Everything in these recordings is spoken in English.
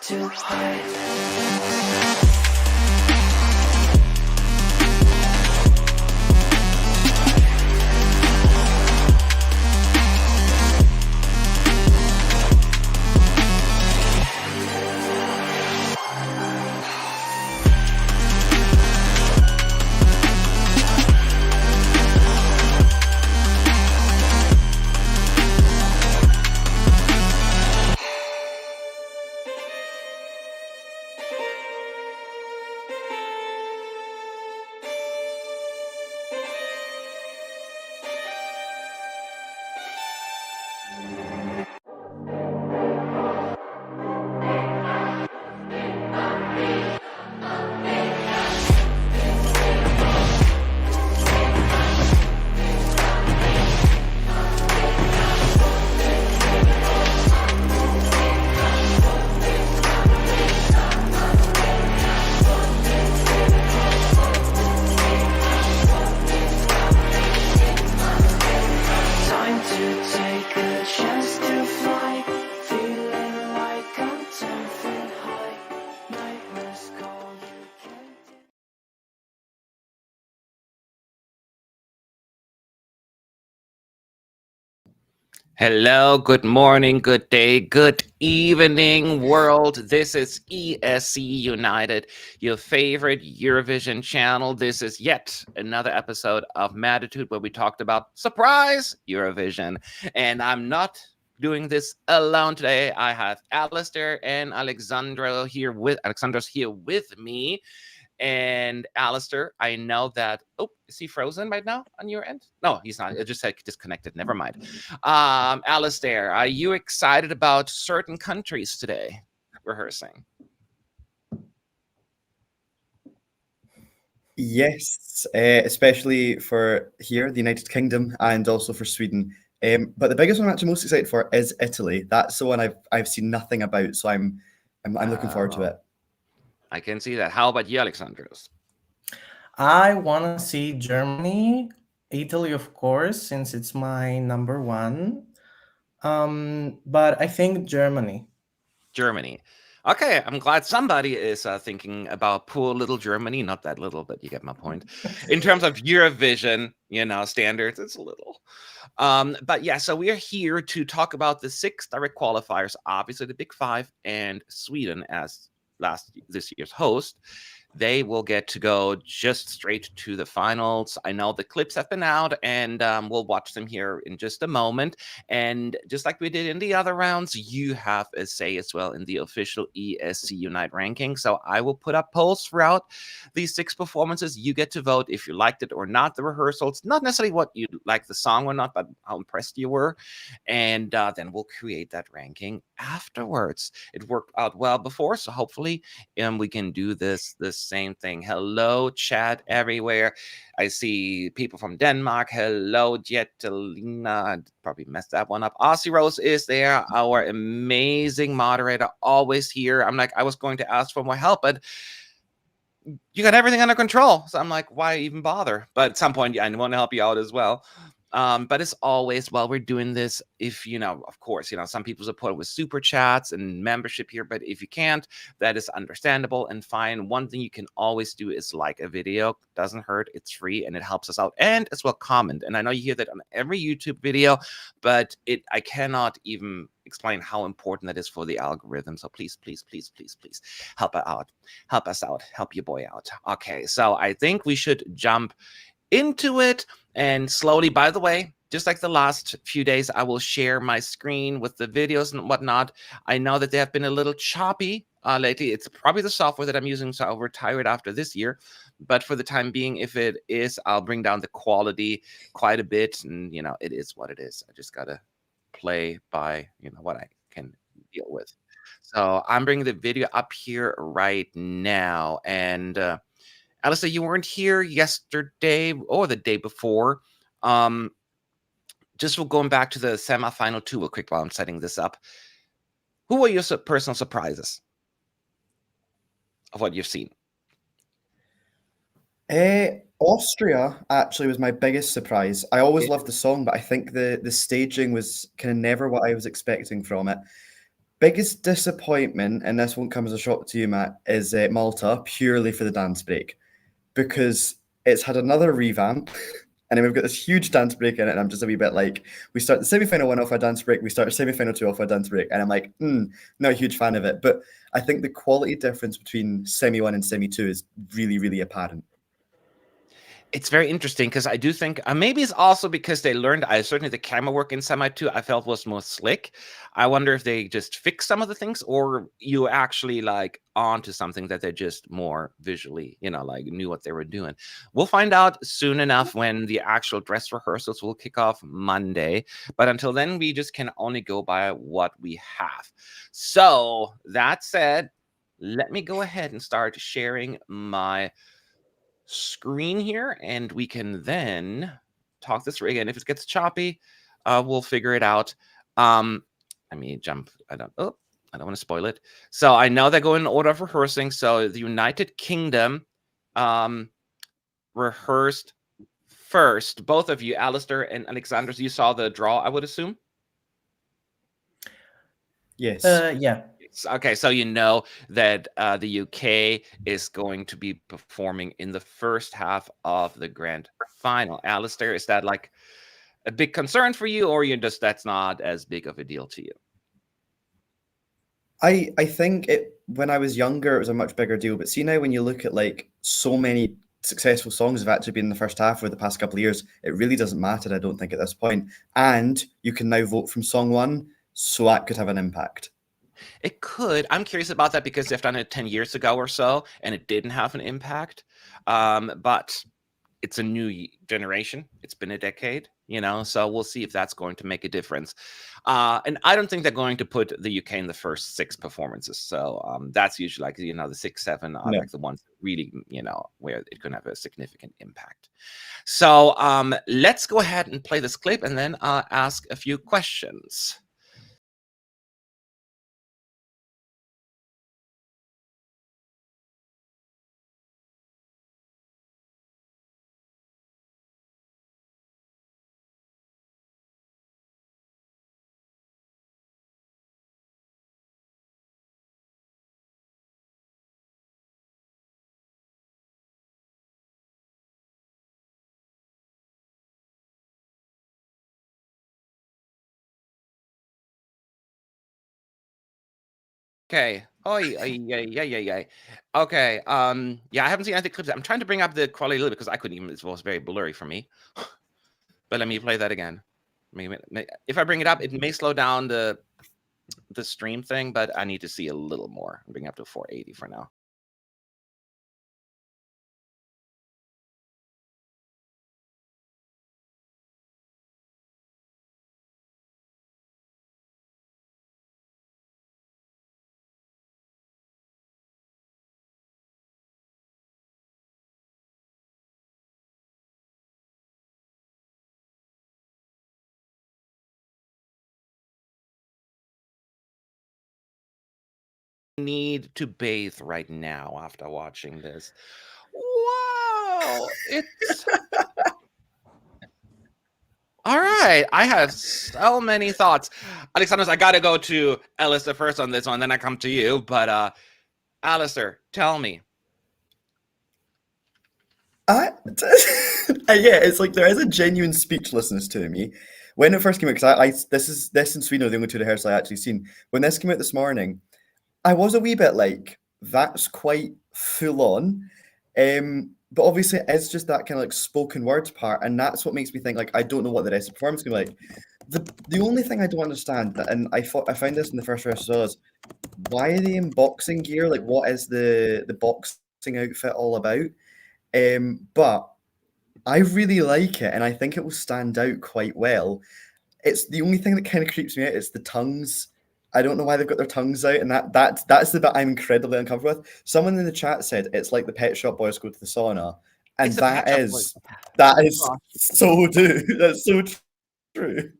to hide. Hello, good morning, good day, good evening, world. This is ESC United, your favorite Eurovision channel. This is yet another episode of Mattitude where we talked about surprise Eurovision. And I'm not doing this alone today. I have Alistair and Alexandra's here with me. And Alistair, I know that. Oh, is he frozen right now on your end? No, he's not. It just said disconnected. Never mind. Alistair, are you excited about certain countries today rehearsing? Yes, especially for here, the United Kingdom, and also for Sweden. But the biggest one I'm actually most excited for is Italy. That's the one I've seen nothing about, so I'm looking forward to it. I can see that. How about you, Alexandros? I want to see Germany, Italy, of course, since it's my number one. But I think Germany. Germany. Okay, I'm glad somebody is thinking about poor little Germany. Not that little, but you get my point. In terms of Eurovision, standards, it's a little. But yeah, so we are here to talk about the 6 direct qualifiers, obviously the Big Five, and Sweden as this year's host. They will get to go just straight to the finals. I know the clips have been out, and we'll watch them here in just a moment. And just like we did in the other rounds, you have a say as well in the official ESC Unite ranking. So I will put up polls throughout these 6 performances. You get to vote if you liked it or not, the rehearsals. Not necessarily what you liked the song or not, but how impressed you were. And then we'll create that ranking afterwards. It worked out well before, so hopefully we can do this same thing. Hello, chat everywhere. I see people from Denmark. Hello, Jetelina. Probably messed that one up. Aussie Rose is there, our amazing moderator, always here. I'm like, I was going to ask for more help, but you got everything under control. So I'm like, why even bother? But at some point, I want to help you out as well. But as always, while we're doing this, if of course, some people support with super chats and membership here, but if you can't, that is understandable and fine. One thing you can always do is like a video. Doesn't hurt, it's free, and it helps us out. And as well, comment. And I know you hear that on every YouTube video, but I cannot even explain how important that is for the algorithm. So please help us out, help your boy out. Okay, so I think we should jump into it. And slowly, by the way, just like the last few days, I will share my screen with the videos and whatnot. I know that they have been a little choppy lately. It's probably the software that I'm using, so I'll retire it after this year. But for the time being, if it is, I'll bring down the quality quite a bit. And, it is what it is. I just got to play by, what I can deal with. So I'm bringing the video up here right now. And Alistair, you weren't here yesterday or the day before. Just going back to the semifinal 2 real quick while I'm setting this up. Who were your personal surprises of what you've seen? Austria actually was my biggest surprise. I always loved the song, but I think the staging was kind of never what I was expecting from it. biggest disappointment, and this won't come as a shock to you, Matt, is Malta, purely for the dance break, because it's had another revamp. And then we've got this huge dance break in it, and I'm just a wee bit like, we start the semi-final 1 off our dance break, we start semi-final 2 off our dance break, and I'm like, not a huge fan of it. But I think the quality difference between semi-1 and semi-2 is really, really apparent. It's very interesting because I do think maybe it's also because they learned. Certainly the camera work in Semi 2 I felt was more slick. I wonder if they just fixed some of the things, or you actually like onto something that they just more visually, like knew what they were doing. We'll find out soon enough when the actual dress rehearsals will kick off Monday. But until then, we just can only go by what we have. So that said, let me go ahead and start sharing my screen here, and we can then talk this through again. If it gets choppy, we'll figure it out. Let me jump. I don't want to spoil it. So I know they go in order of rehearsing. So the United Kingdom rehearsed first. Both of you, Alistair and Alexander, you saw the draw, I would assume. Yes. Yeah. Okay, so you know that the UK is going to be performing in the first half of the grand final. Alistair, is that like a big concern for you, or that's not as big of a deal to you? I think when I was younger, it was a much bigger deal. But see now, when you look at like so many successful songs have actually been in the first half for the past couple of years, it really doesn't matter, I don't think, at this point. And you can now vote from song 1, so that could have an impact. It could. I'm curious about that because they've done it 10 years ago or so, and it didn't have an impact. But it's a new generation. It's been a decade, so we'll see if that's going to make a difference. And I don't think they're going to put the UK in the first 6 performances. So that's usually like, the 6, 7 are like the ones that really, where it can have a significant impact. So let's go ahead and play this clip and then ask a few questions. Okay. Oh, yeah. Okay. Yeah, I haven't seen any clips. I'm trying to bring up the quality a little bit because I couldn't even. It was very blurry for me. But let me play that again. If I bring it up, it may slow down the stream thing, but I need to see a little more. I'm bringing it up to 480 for now. Need to bathe right now after watching this. Wow, it's all right. I have so many thoughts. Alexander, I gotta go to Alistair first on this one, then I come to you. But Alistair, tell me. Yeah, it's like there is a genuine speechlessness to me. When it first came out, because this and Sweden are the only 2 rehearsals I actually seen. When this came out this morning, I was a wee bit like, that's quite full on. But obviously it's just that kind of like spoken word part, and that's what makes me think like I don't know what the rest of the performance is gonna be like. The only thing I don't understand, and I found this in the first rehearsal, is why are they in boxing gear? Like, what is the boxing outfit all about? But I really like it, and I think it will stand out quite well. It's the only thing that kind of creeps me out is the tongues. I don't know why they've got their tongues out, and that's the bit I'm incredibly uncomfortable with. Someone in the chat said it's like the Pet Shop Boys go to the sauna, and that is so true. That's so true.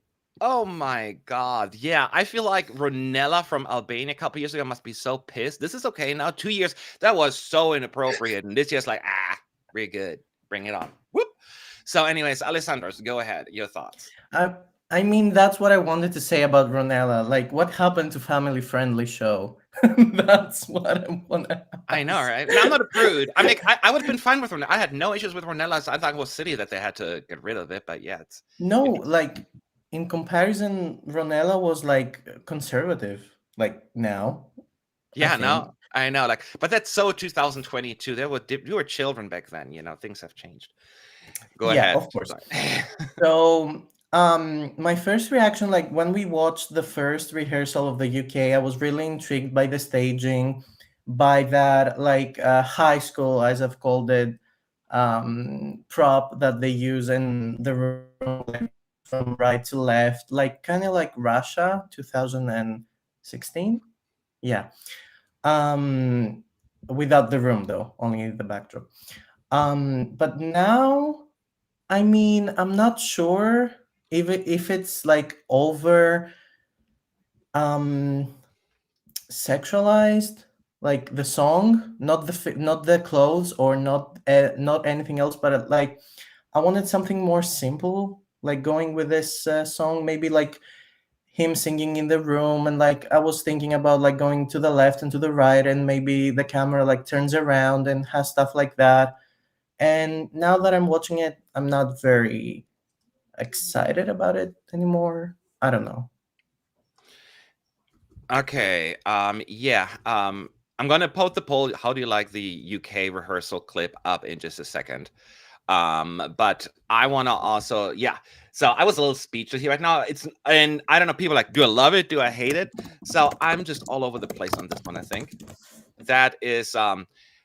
Oh my God. Yeah, I feel like Ronella from Albania a couple years ago must be so pissed. This is okay now. 2 years, that was so inappropriate. And this year's like, very good. Bring it on. Whoop. So anyways, Alessandro, go ahead. Your thoughts. I mean, that's what I wanted to say about Ronella. Like, what happened to family friendly show? That's what I want to I know, ask. right? And I'm not a prude. I mean, I would have been fine with Ronella. I had no issues with Ronella. So I thought it was silly that they had to get rid of it, but yeah, No, it makes like in comparison, Ronella was like conservative. Like now, I yeah, think. no, I know. Like, but that's so 2022. We were children back then. Things have changed. Go Yeah, ahead. of course. Sorry. So, my first reaction, like when we watched the first rehearsal of the UK, I was really intrigued by the staging, by that like high school, as I've called it, prop that they use in the room, like from right to left, like kind of like Russia 2016. Yeah. Um, Without the room though, only the backdrop. But now, I mean, I'm not sure if it's like over um sexualized, like the song, not not the clothes, or not anything else, but like I wanted something more simple, like going with this song, maybe like him singing in the room, and like I was thinking about like going to the left and to the right, and maybe the camera like turns around and has stuff like that. And now that I'm watching it, I'm not very excited about it anymore. I don't know. Okay. Yeah. I'm gonna post the poll. How do you like the UK rehearsal clip up in just a second? But I wanna also, yeah. So I was a little speechless here right now. And I don't know, people are like, do I love it? Do I hate it? So I'm just all over the place on this one, I think. That is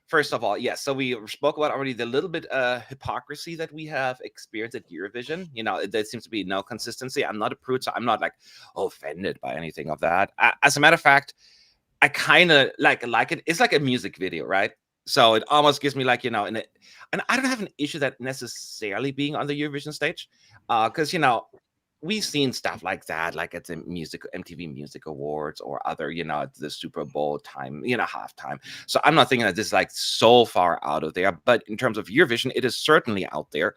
first of all, yes. So we spoke about already the little bit hypocrisy that we have experienced at Eurovision. There seems to be no consistency. I'm not a prude, so I'm not like offended by anything of that. As a matter of fact, I kind of like it. It's like a music video, right? So it almost gives me like, and I don't have an issue that necessarily being on the Eurovision stage, because we've seen stuff like that, like at the MTV Music Awards or other, at the Super Bowl time, halftime. So I'm not thinking that this is like so far out of there, but in terms of Eurovision, it is certainly out there.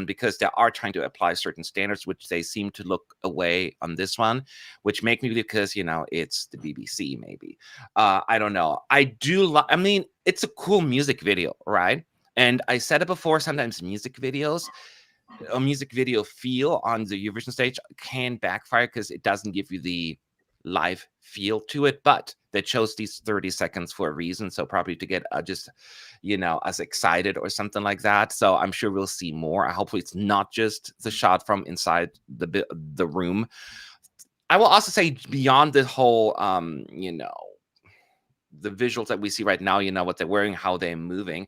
Because they are trying to apply certain standards, which they seem to look away on this one, which make me believe, because it's the BBC, maybe. I don't know. I mean, it's a cool music video, right? And I said it before. Sometimes a music video feel on the Eurovision stage can backfire because it doesn't give you the live feel to it, but they chose these 30 seconds for a reason, so probably to get just us excited or something like that. So I'm sure we'll see more. Hopefully it's not just the shot from inside the room. I will also say, beyond the whole the visuals that we see right now, what they're wearing, how they're moving,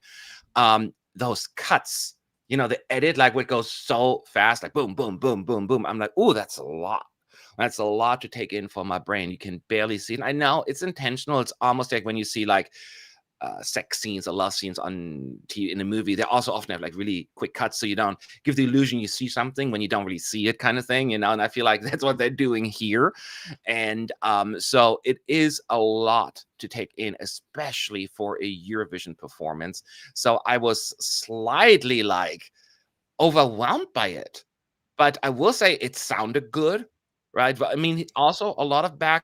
those cuts, the edit, like what goes so fast, like boom, boom, boom, boom, boom. I'm like, oh, that's a lot. That's a lot to take in for my brain. You can barely see it. I know it's intentional. It's almost like when you see like sex scenes or love scenes on TV in a movie, they also often have like really quick cuts, so you don't give the illusion you see something when you don't really see it, kind of thing, and I feel like that's what they're doing here. And so it is a lot to take in, especially for a Eurovision performance. So I was slightly like overwhelmed by it, but I will say it sounded good, right? But I mean, also a lot of backtrack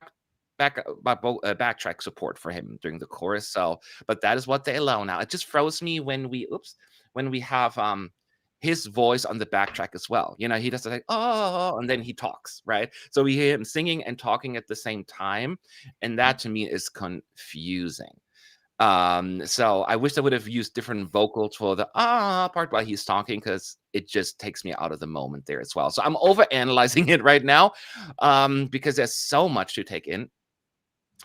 support for him during the chorus. So, but that is what they allow now. It just throws me when we have his voice on the backtrack as well. He does like, oh, and then he talks, right? So we hear him singing and talking at the same time, and that to me is confusing. So I wish I would have used different vocals for the part while he's talking, because it just takes me out of the moment there as well. So I'm over analyzing it right now, because there's so much to take in.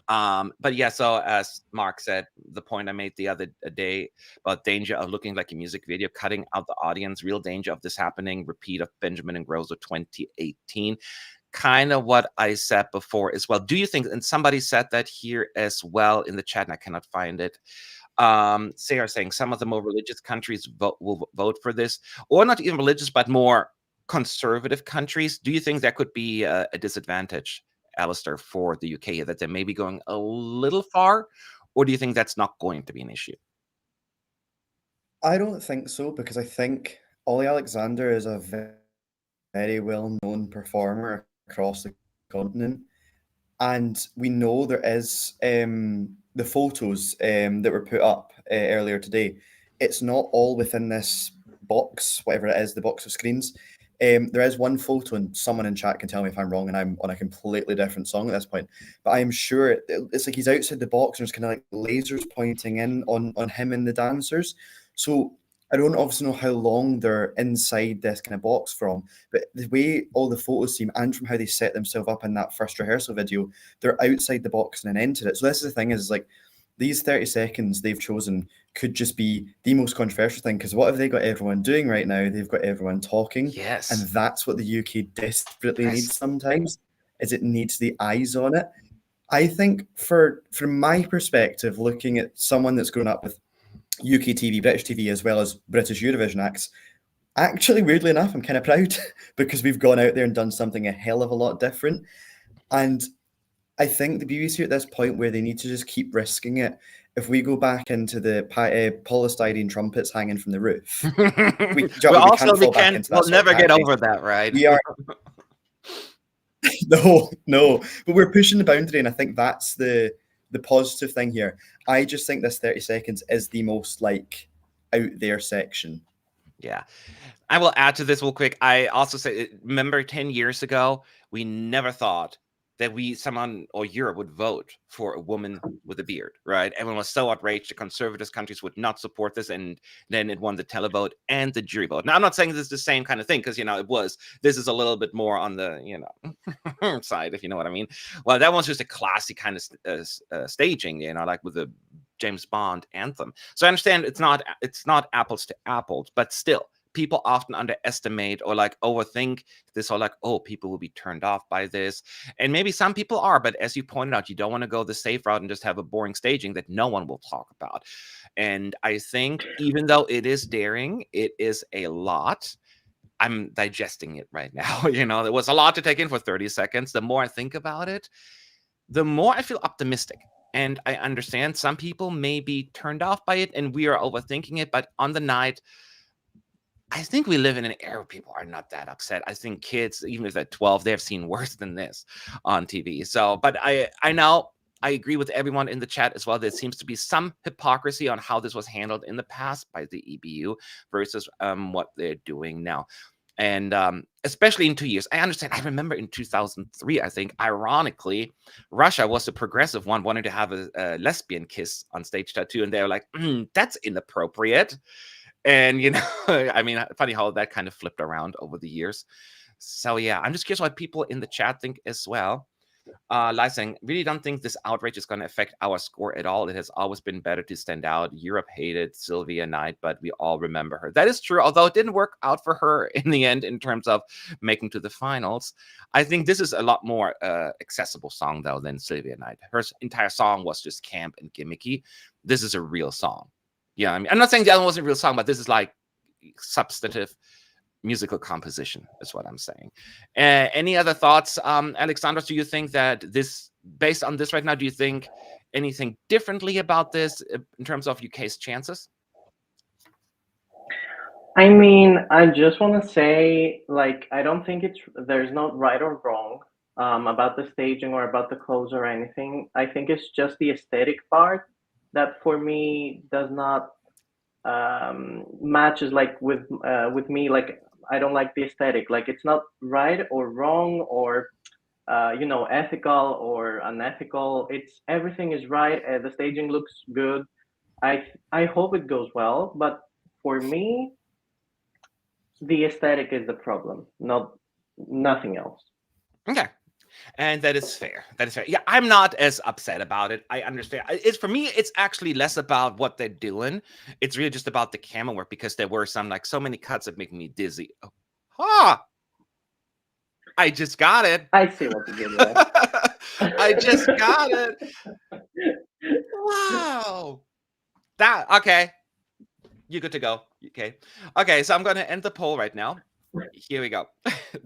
But yeah, so as Mark said, the point I made the other day about danger of looking like a music video, cutting out the audience, real danger of this happening, repeat of Benjamin and Groza 2018. Kind of what I said before as well. Do you think, and somebody said that here as well in the chat, and I cannot find it. Sarah saying some of the more religious countries will vote for this, or not even religious, but more conservative countries. Do you think that could be a disadvantage, Alistair, for the UK here, that they may be going a little far, or do you think that's not going to be an issue? I don't think so, because I think Olly Alexander is a very well-known performer across the continent. And we know there is the photos that were put up earlier today. It's not all within this box, whatever it is, the box of screens. There is one photo, and someone in chat can tell me if I'm wrong, and I'm on a completely different song at this point. But I am sure it's like he's outside the box, and there's kind of like lasers pointing in on him and the dancers. So I don't obviously know how long they're inside this kind of box from, but the way all the photos seem, and from how they set themselves up in that first rehearsal video, they're outside the box and then entered it. So this is the thing, is like these 30 seconds they've chosen could just be the most controversial thing, because what have they got everyone doing right now? They've got everyone talking. Yes. And that's what the UK desperately Yes. needs sometimes, is it needs the eyes on it. I think from my perspective, looking at someone that's grown up with UK TV, British TV, as well as British Eurovision acts, actually, weirdly enough, I'm kind of proud because we've gone out there and done something a hell of a lot different. And I think the BBC are at this point where they need to just keep risking it. If we go back into the polystyrene trumpets hanging from the roof, we can't we'll never get over that, right? We are no, but we're pushing the boundary, and I think that's the positive thing here. I just think this 30 seconds is the most like out there section. Yeah. I will add to this real quick. I also say, remember 10 years ago, we never thought that someone or Europe would vote for a woman with a beard, right? Everyone was so outraged. The conservative countries would not support this, and then it won the televote and the jury vote. Now, I'm not saying this is the same kind of thing, because, this is a little bit more on the, side, if you know what I mean. Well, that one's just a classy kind of staging, like with the James Bond anthem. So I understand it's not apples to apples, but still, people often underestimate or like overthink this, or like, oh, people will be turned off by this. And maybe some people are, but as you pointed out, you don't want to go the safe route and just have a boring staging that no one will talk about. And I think even though it is daring, it is a lot. I'm digesting it right now. There was a lot to take in for 30 seconds. The more I think about it, the more I feel optimistic. And I understand some people may be turned off by it and we are overthinking it, but on the night, I think we live in an era where people are not that upset. I think kids, even if they're 12, they've seen worse than this on TV. So, but I know I agree with everyone in the chat as well. There seems to be some hypocrisy on how this was handled in the past by the EBU versus what they're doing now. And especially in 2 years, I understand. I remember in 2003, I think, ironically, Russia was the progressive one, wanting to have a lesbian kiss on stage tattoo. And they were like, that's inappropriate. And, I mean, funny how that kind of flipped around over the years. So, yeah, I'm just curious what people in the chat think as well. Lysing, really don't think this outrage is going to affect our score at all. It has always been better to stand out. Europe hated Sylvia Knight, but we all remember her. That is true, although it didn't work out for her in the end in terms of making to the finals. I think this is a lot more accessible song, though, than Sylvia Knight. Her entire song was just camp and gimmicky. This is a real song. Yeah, I mean, I'm not saying the other one wasn't a real song, but this is like substantive musical composition is what I'm saying. Any other thoughts, Alexandros? Do you think that this, based on this right now, do you think anything differently about this in terms of UK's chances? I mean, I just want to say, like, I don't think there's no right or wrong about the staging or about the clothes or anything. I think it's just the aesthetic part that for me does not matches like with me. Like, I don't like the aesthetic. Like, it's not right or wrong or ethical or unethical. It's everything is right. The staging looks good. I hope it goes well, but for me, the aesthetic is the problem, nothing else. Okay. And that is fair. That is fair. Yeah, I'm not as upset about it. I understand. It's, for me, it's actually less about what they're doing. It's really just about the camera work, because there were so many cuts that make me dizzy. I just got it. I see what you did there. I just got it. Wow. Okay. You're good to go. Okay, so I'm going to end the poll right now. Here we go.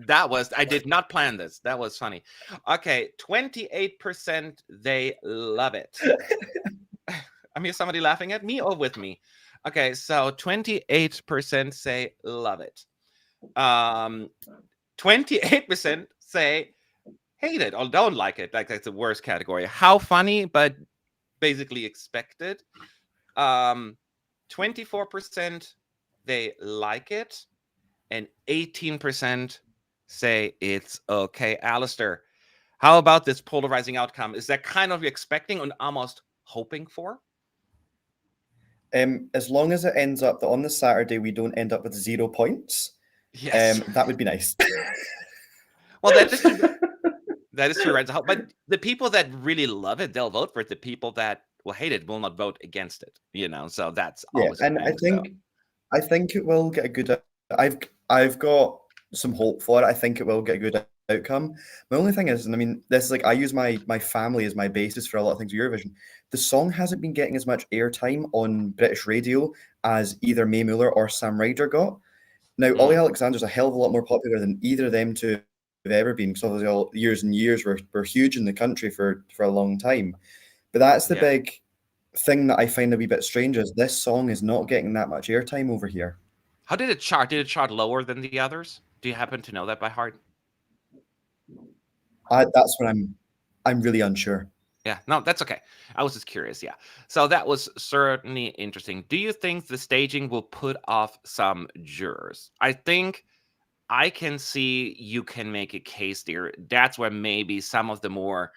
I did not plan this. That was funny. Okay, 28% they love it. I mean, somebody laughing at me or with me? Okay, so 28% say love it. 28% say hate it or don't like it. Like that's the worst category. How funny, but basically expected. 24% they like it, and 18% say it's okay. Alistair, how about this polarizing outcome? Is that kind of expecting and almost hoping for? As long as it ends up that on the Saturday we don't end up with 0 points, Yes. that would be nice. Well, that is true. That is true, right? But the people that really love it, they'll vote for it. The people that will hate it will not vote against it. So that's always and a thing. I think it will get a good. I've got some hope for it. I think it will get a good outcome. My only thing is, and I mean, this is like I use my family as my basis for a lot of things with Eurovision. The song hasn't been getting as much airtime on British radio as either Mae Muller or Sam Ryder got. Now, Olly Alexander's a hell of a lot more popular than either of them two have ever been, because obviously all years and years were huge in the country for a long time. But that's the big thing that I find a wee bit strange is this song is not getting that much airtime over here. How did it chart? Did it chart lower than the others? Do you happen to know that by heart? That's what I'm really unsure. Yeah, no, that's okay. I was just curious. Yeah. So that was certainly interesting. Do you think the staging will put off some jurors? I think I can see you can make a case there. That's where maybe some of the more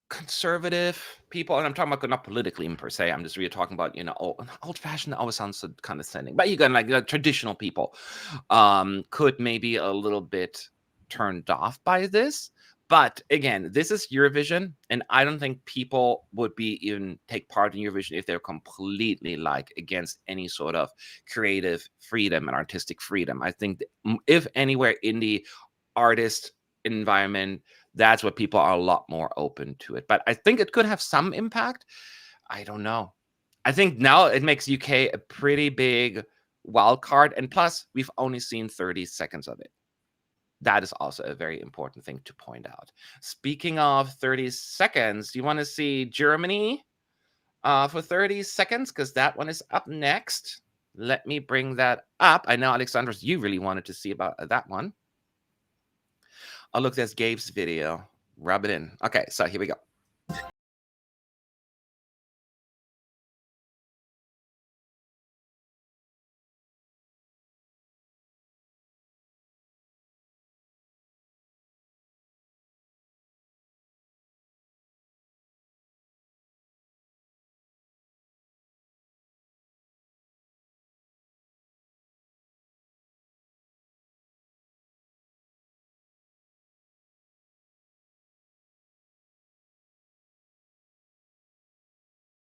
conservative people, and I'm talking about not politically per se, I'm just really talking about, old-fashioned always sounds so condescending, but you got like traditional people could maybe a little bit turned off by this. But again, this is Eurovision, and I don't think people would be even take part in Eurovision if they're completely like against any sort of creative freedom and artistic freedom. I think if anywhere in the artist environment, that's what people are a lot more open to it. But I think it could have some impact. I don't know. I think now it makes UK a pretty big wild card, and plus we've only seen 30 seconds of it. That is also a very important thing to point out. Speaking of 30 seconds, do you want to see Germany for 30 seconds? Because that one is up next. Let me bring that up. I know, Alexandros, you really wanted to see about that one. Oh, look, there's Gabe's video. Rub it in. Okay, so here we go.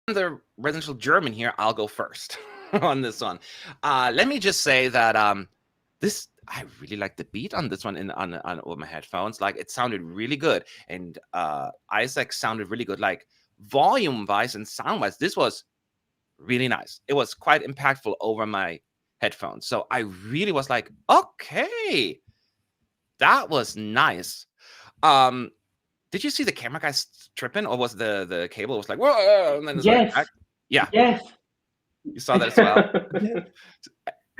The residential German here, I'll go first on this one. Let me just say that I really like the beat on this one on my headphones. Like it sounded really good, and Isaak sounded really good. Like volume wise and sound wise, this was really nice. It was quite impactful over my headphones. So I really was like, okay, that was nice. Did you see the camera guys tripping, or was the cable was like whoa? And then yes. Like, yeah. Yes. You saw that as well.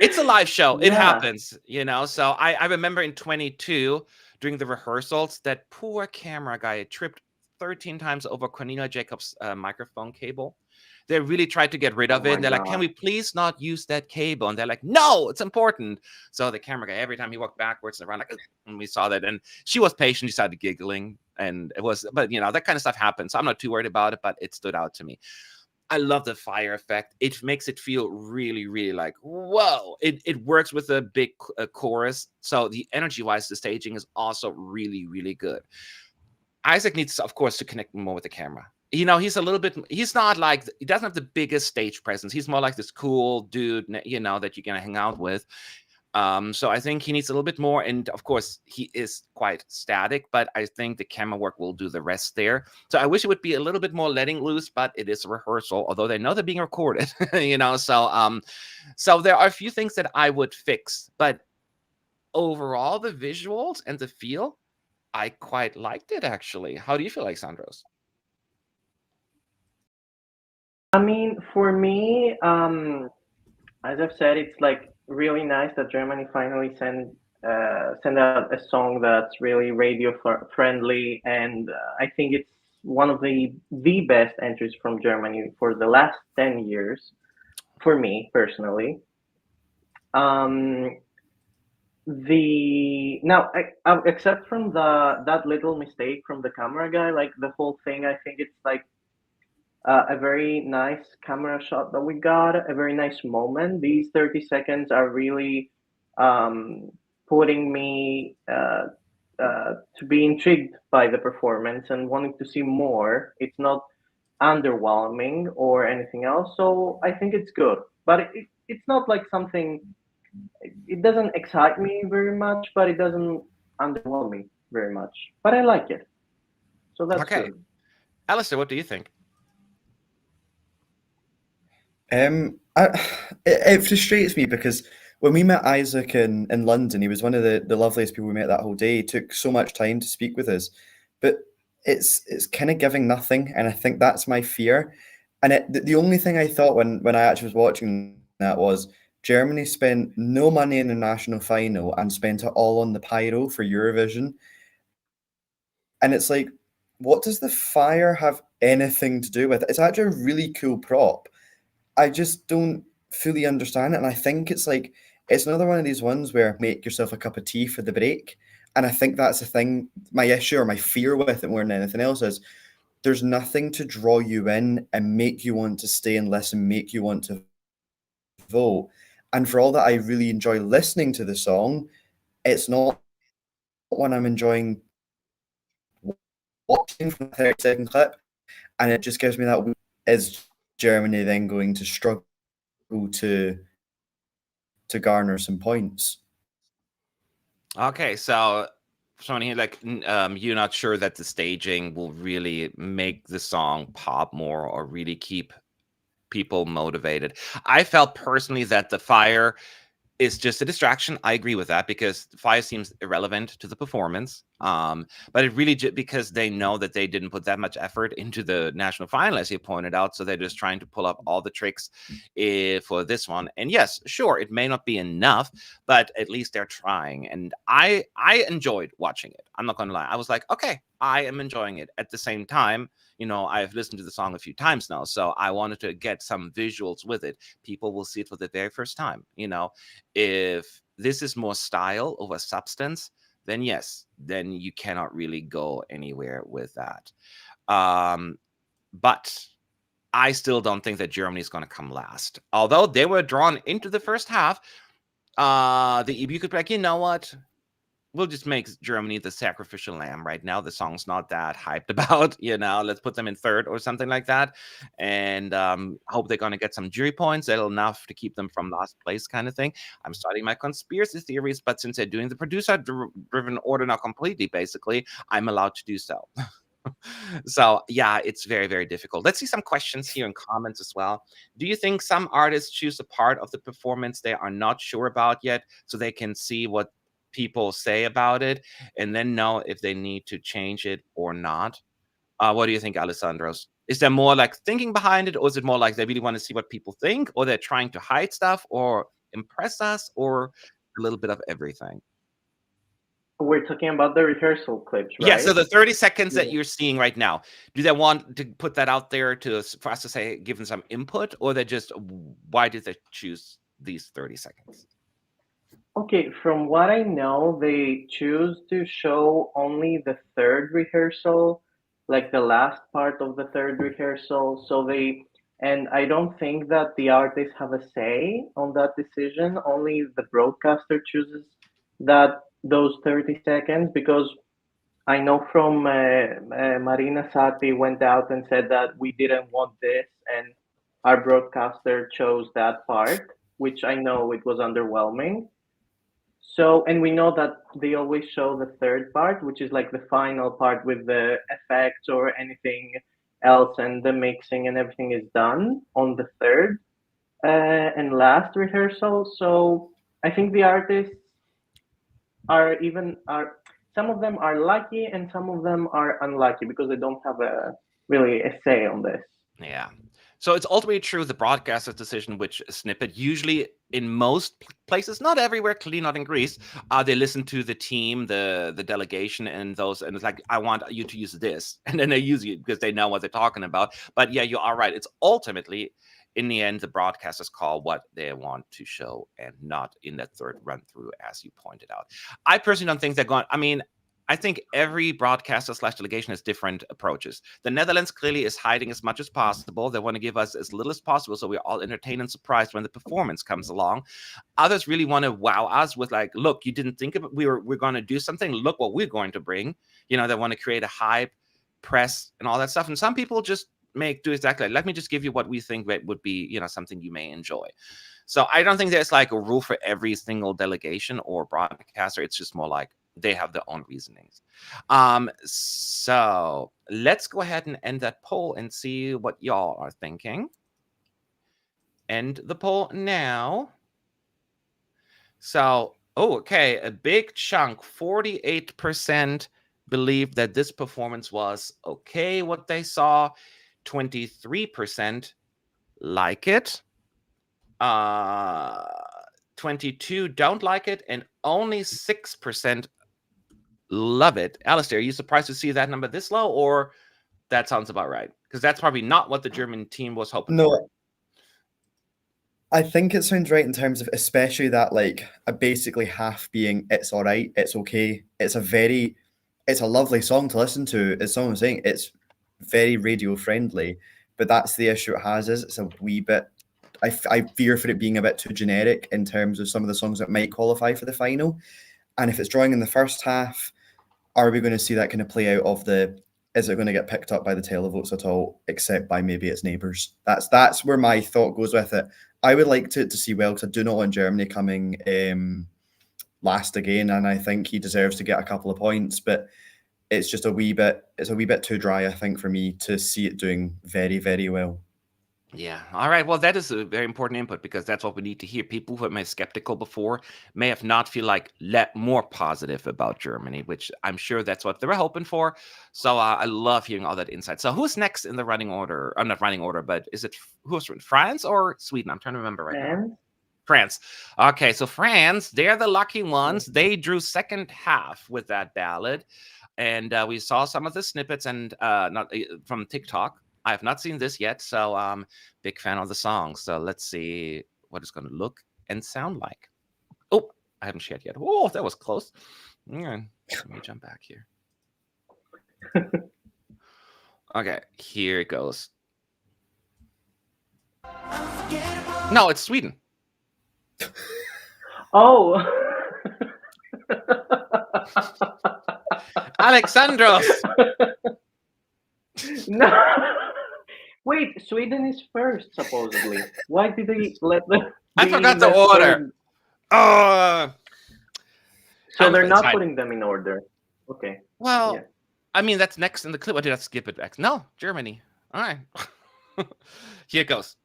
It's a live show. It happens, So I remember in 22 during the rehearsals, that poor camera guy tripped 13 times over Cornelia Jacobs' microphone cable. They really tried to get rid of it. And they're like, can we please not use that cable? And they're like, no, it's important. So the camera guy, every time he walked backwards and around, like, and we saw that. And she was patient. She started giggling. And it was, but that kind of stuff happens. So I'm not too worried about it, but it stood out to me. I love the fire effect. It makes it feel really, really like, whoa. It works with a big chorus. So the energy-wise, the staging is also really, really good. Isaak needs, of course, to connect more with the camera. He's a little bit, he's not like, he doesn't have the biggest stage presence. He's more like this cool dude, that you're going to hang out with. So I think he needs a little bit more. And of course, he is quite static, but I think the camera work will do the rest there. So I wish it would be a little bit more letting loose, but it is a rehearsal, although they know they're being recorded, So there are a few things that I would fix, but overall, the visuals and the feel, I quite liked it, actually. How do you feel, Alexandros? I mean, for me, as I've said, it's like really nice that Germany finally send out a song that's really friendly, and I think it's one of the best entries from Germany for the last 10 years, for me personally. Um, the now except from the that little mistake from the camera guy, like the whole thing, I think it's like a very nice camera shot that we got, a very nice moment. These 30 seconds are really um, putting me to be intrigued by the performance and wanting to see more. It's not underwhelming or anything else, so I think it's good. But it's not like something, it doesn't excite me very much, but it doesn't underwhelm me very much. But I like it, so that's Okay. good. Alistair, what do you think? It frustrates me because when we met Isaac in London, he was one of the loveliest people we met that whole day. He took so much time to speak with us, but it's kind of giving nothing, and I think that's my fear. And the only thing I thought when I actually was watching that was Germany spent no money in the national final and spent it all on the pyro for Eurovision, and it's like, what does the fire have anything to do with it? It's actually a really cool prop. I just don't fully understand it. And I think it's like, it's another one of these ones where make yourself a cup of tea for the break. And I think that's the thing, my issue or my fear with it more than anything else is there's nothing to draw you in and make you want to stay and listen, make you want to vote. And for all that I really enjoy listening to the song, it's not one I'm enjoying watching from a 30-second clip. And it just gives me that, is Germany then going to struggle to garner some points? Okay, so Shawnee, like you're not sure that the staging will really make the song pop more or really keep people motivated. I felt personally that the fire is just a distraction. I agree with that because the fire seems irrelevant to the performance. But it really because they know that they didn't put that much effort into the national final, as you pointed out. So they're just trying to pull up all the tricks for this one. And yes, sure, it may not be enough, but at least they're trying. And I enjoyed watching it. I'm not going to lie. I was like, okay, I am enjoying it. At the same time, I've listened to the song a few times now, so I wanted to get some visuals with it. People will see it for the very first time. If this is more style over substance, then yes, then you cannot really go anywhere with that. But I still don't think that Germany is going to come last. Although they were drawn into the first half, the EBU could be like, you know what? We'll just make Germany the sacrificial lamb right now. The song's not that hyped about, let's put them in third or something like that. And hope they're going to get some jury points. That'll enough to keep them from last place kind of thing. I'm starting my conspiracy theories, but since they're doing the producer-driven order now completely, basically, I'm allowed to do so. So, yeah, it's very, very difficult. Let's see some questions here in comments as well. Do you think some artists choose a part of the performance they are not sure about yet so they can see what people say about it and then know if they need to change it or not? What do you think, Alessandros? Is there more like thinking behind it, or is it more like they really want to see what people think, or they're trying to hide stuff or impress us, or a little bit of everything? We're talking about the rehearsal clips, right? Yeah, so the 30 seconds that you're seeing right now, do they want to put that out there for us to say, give them some input, or why did they choose these 30 seconds? Okay, from what I know, they choose to show only the third rehearsal, like the last part of the third rehearsal. And I don't think that the artists have a say on that decision. Only the broadcaster chooses those 30 seconds, because I know from Marina Sati went out and said that we didn't want this, and our broadcaster chose that part, which I know it was underwhelming. So, and we know that they always show the third part, which is like the final part with the effects or anything else, and the mixing and everything is done on the third and last rehearsal. So I think the artists are some of them are lucky and some of them are unlucky because they don't have really a say on this. Yeah. So it's ultimately true the broadcaster's decision which snippet. Usually in most places, not everywhere, clearly not in Greece, they listen to the team, the delegation, and those, and it's like, I want you to use this, and then they use it because they know what they're talking about. But yeah, you are right. It's ultimately, in the end, the broadcasters call what they want to show, and not in that third run through, as you pointed out. I personally don't think they're going. I mean, I think every broadcaster / delegation has different approaches. The Netherlands clearly is hiding as much as possible. They want to give us as little as possible, so we're all entertained and surprised when the performance comes along. Others really want to wow us with like, look, you didn't think of it. We're going to do something. Look what we're going to bring. You know, they want to create a hype, press, and all that stuff. And some people just do exactly like, let me just give you what we think that would be, you know, something you may enjoy. So I don't think there's like a rule for every single delegation or broadcaster. It's just more like they have their own reasonings. So let's go ahead and end that poll and see what y'all are thinking. End the poll now. So, okay, a big chunk, 48% believed that this performance was okay, what they saw. 23% like it. 22 don't like it, and only 6% love it. Alistair, are you surprised to see that number this low, or that sounds about right? Because that's probably not what the German team was hoping for. I think it sounds right in terms of, especially that, like, basically half being it's all right, it's okay. It's a lovely song to listen to. As someone was saying, it's very radio friendly, but that's the issue it has, is it's a wee bit, I fear for it being a bit too generic in terms of some of the songs that might qualify for the final. And if it's drawing in the first half, are we going to see that kind of play out of is it going to get picked up by the televotes at all, except by maybe its neighbours? That's where my thought goes with it. I would like to see well, because I do not want Germany coming last again, and I think he deserves to get a couple of points, but it's just a wee bit too dry, I think, for me to see it doing very, very well. Yeah. All right. Well, that is a very important input, because that's what we need to hear. People who have been skeptical before may have not feel like more positive about Germany, which I'm sure that's what they were hoping for. So I love hearing all that insight. So who's next in the running order? I'm not running order, but is it who's France or Sweden? I'm trying to remember right now. France. Okay. So France, they're the lucky ones. They drew second half with that ballad. And we saw some of the snippets and not from TikTok. I have not seen this yet, so big fan of the song. So let's see what it's going to look and sound like. Oh, I haven't shared yet. Oh, that was close. Let me jump back here. Okay, here it goes. No, it's Sweden. Oh. Alexandros. No. Wait, Sweden is first, supposedly. Why did they let them? I forgot the order. Oh. So they're not putting them in order. Okay. Well, yeah. I mean, that's next in the clip. Or did I skip it back? No, Germany. All right. Here it goes.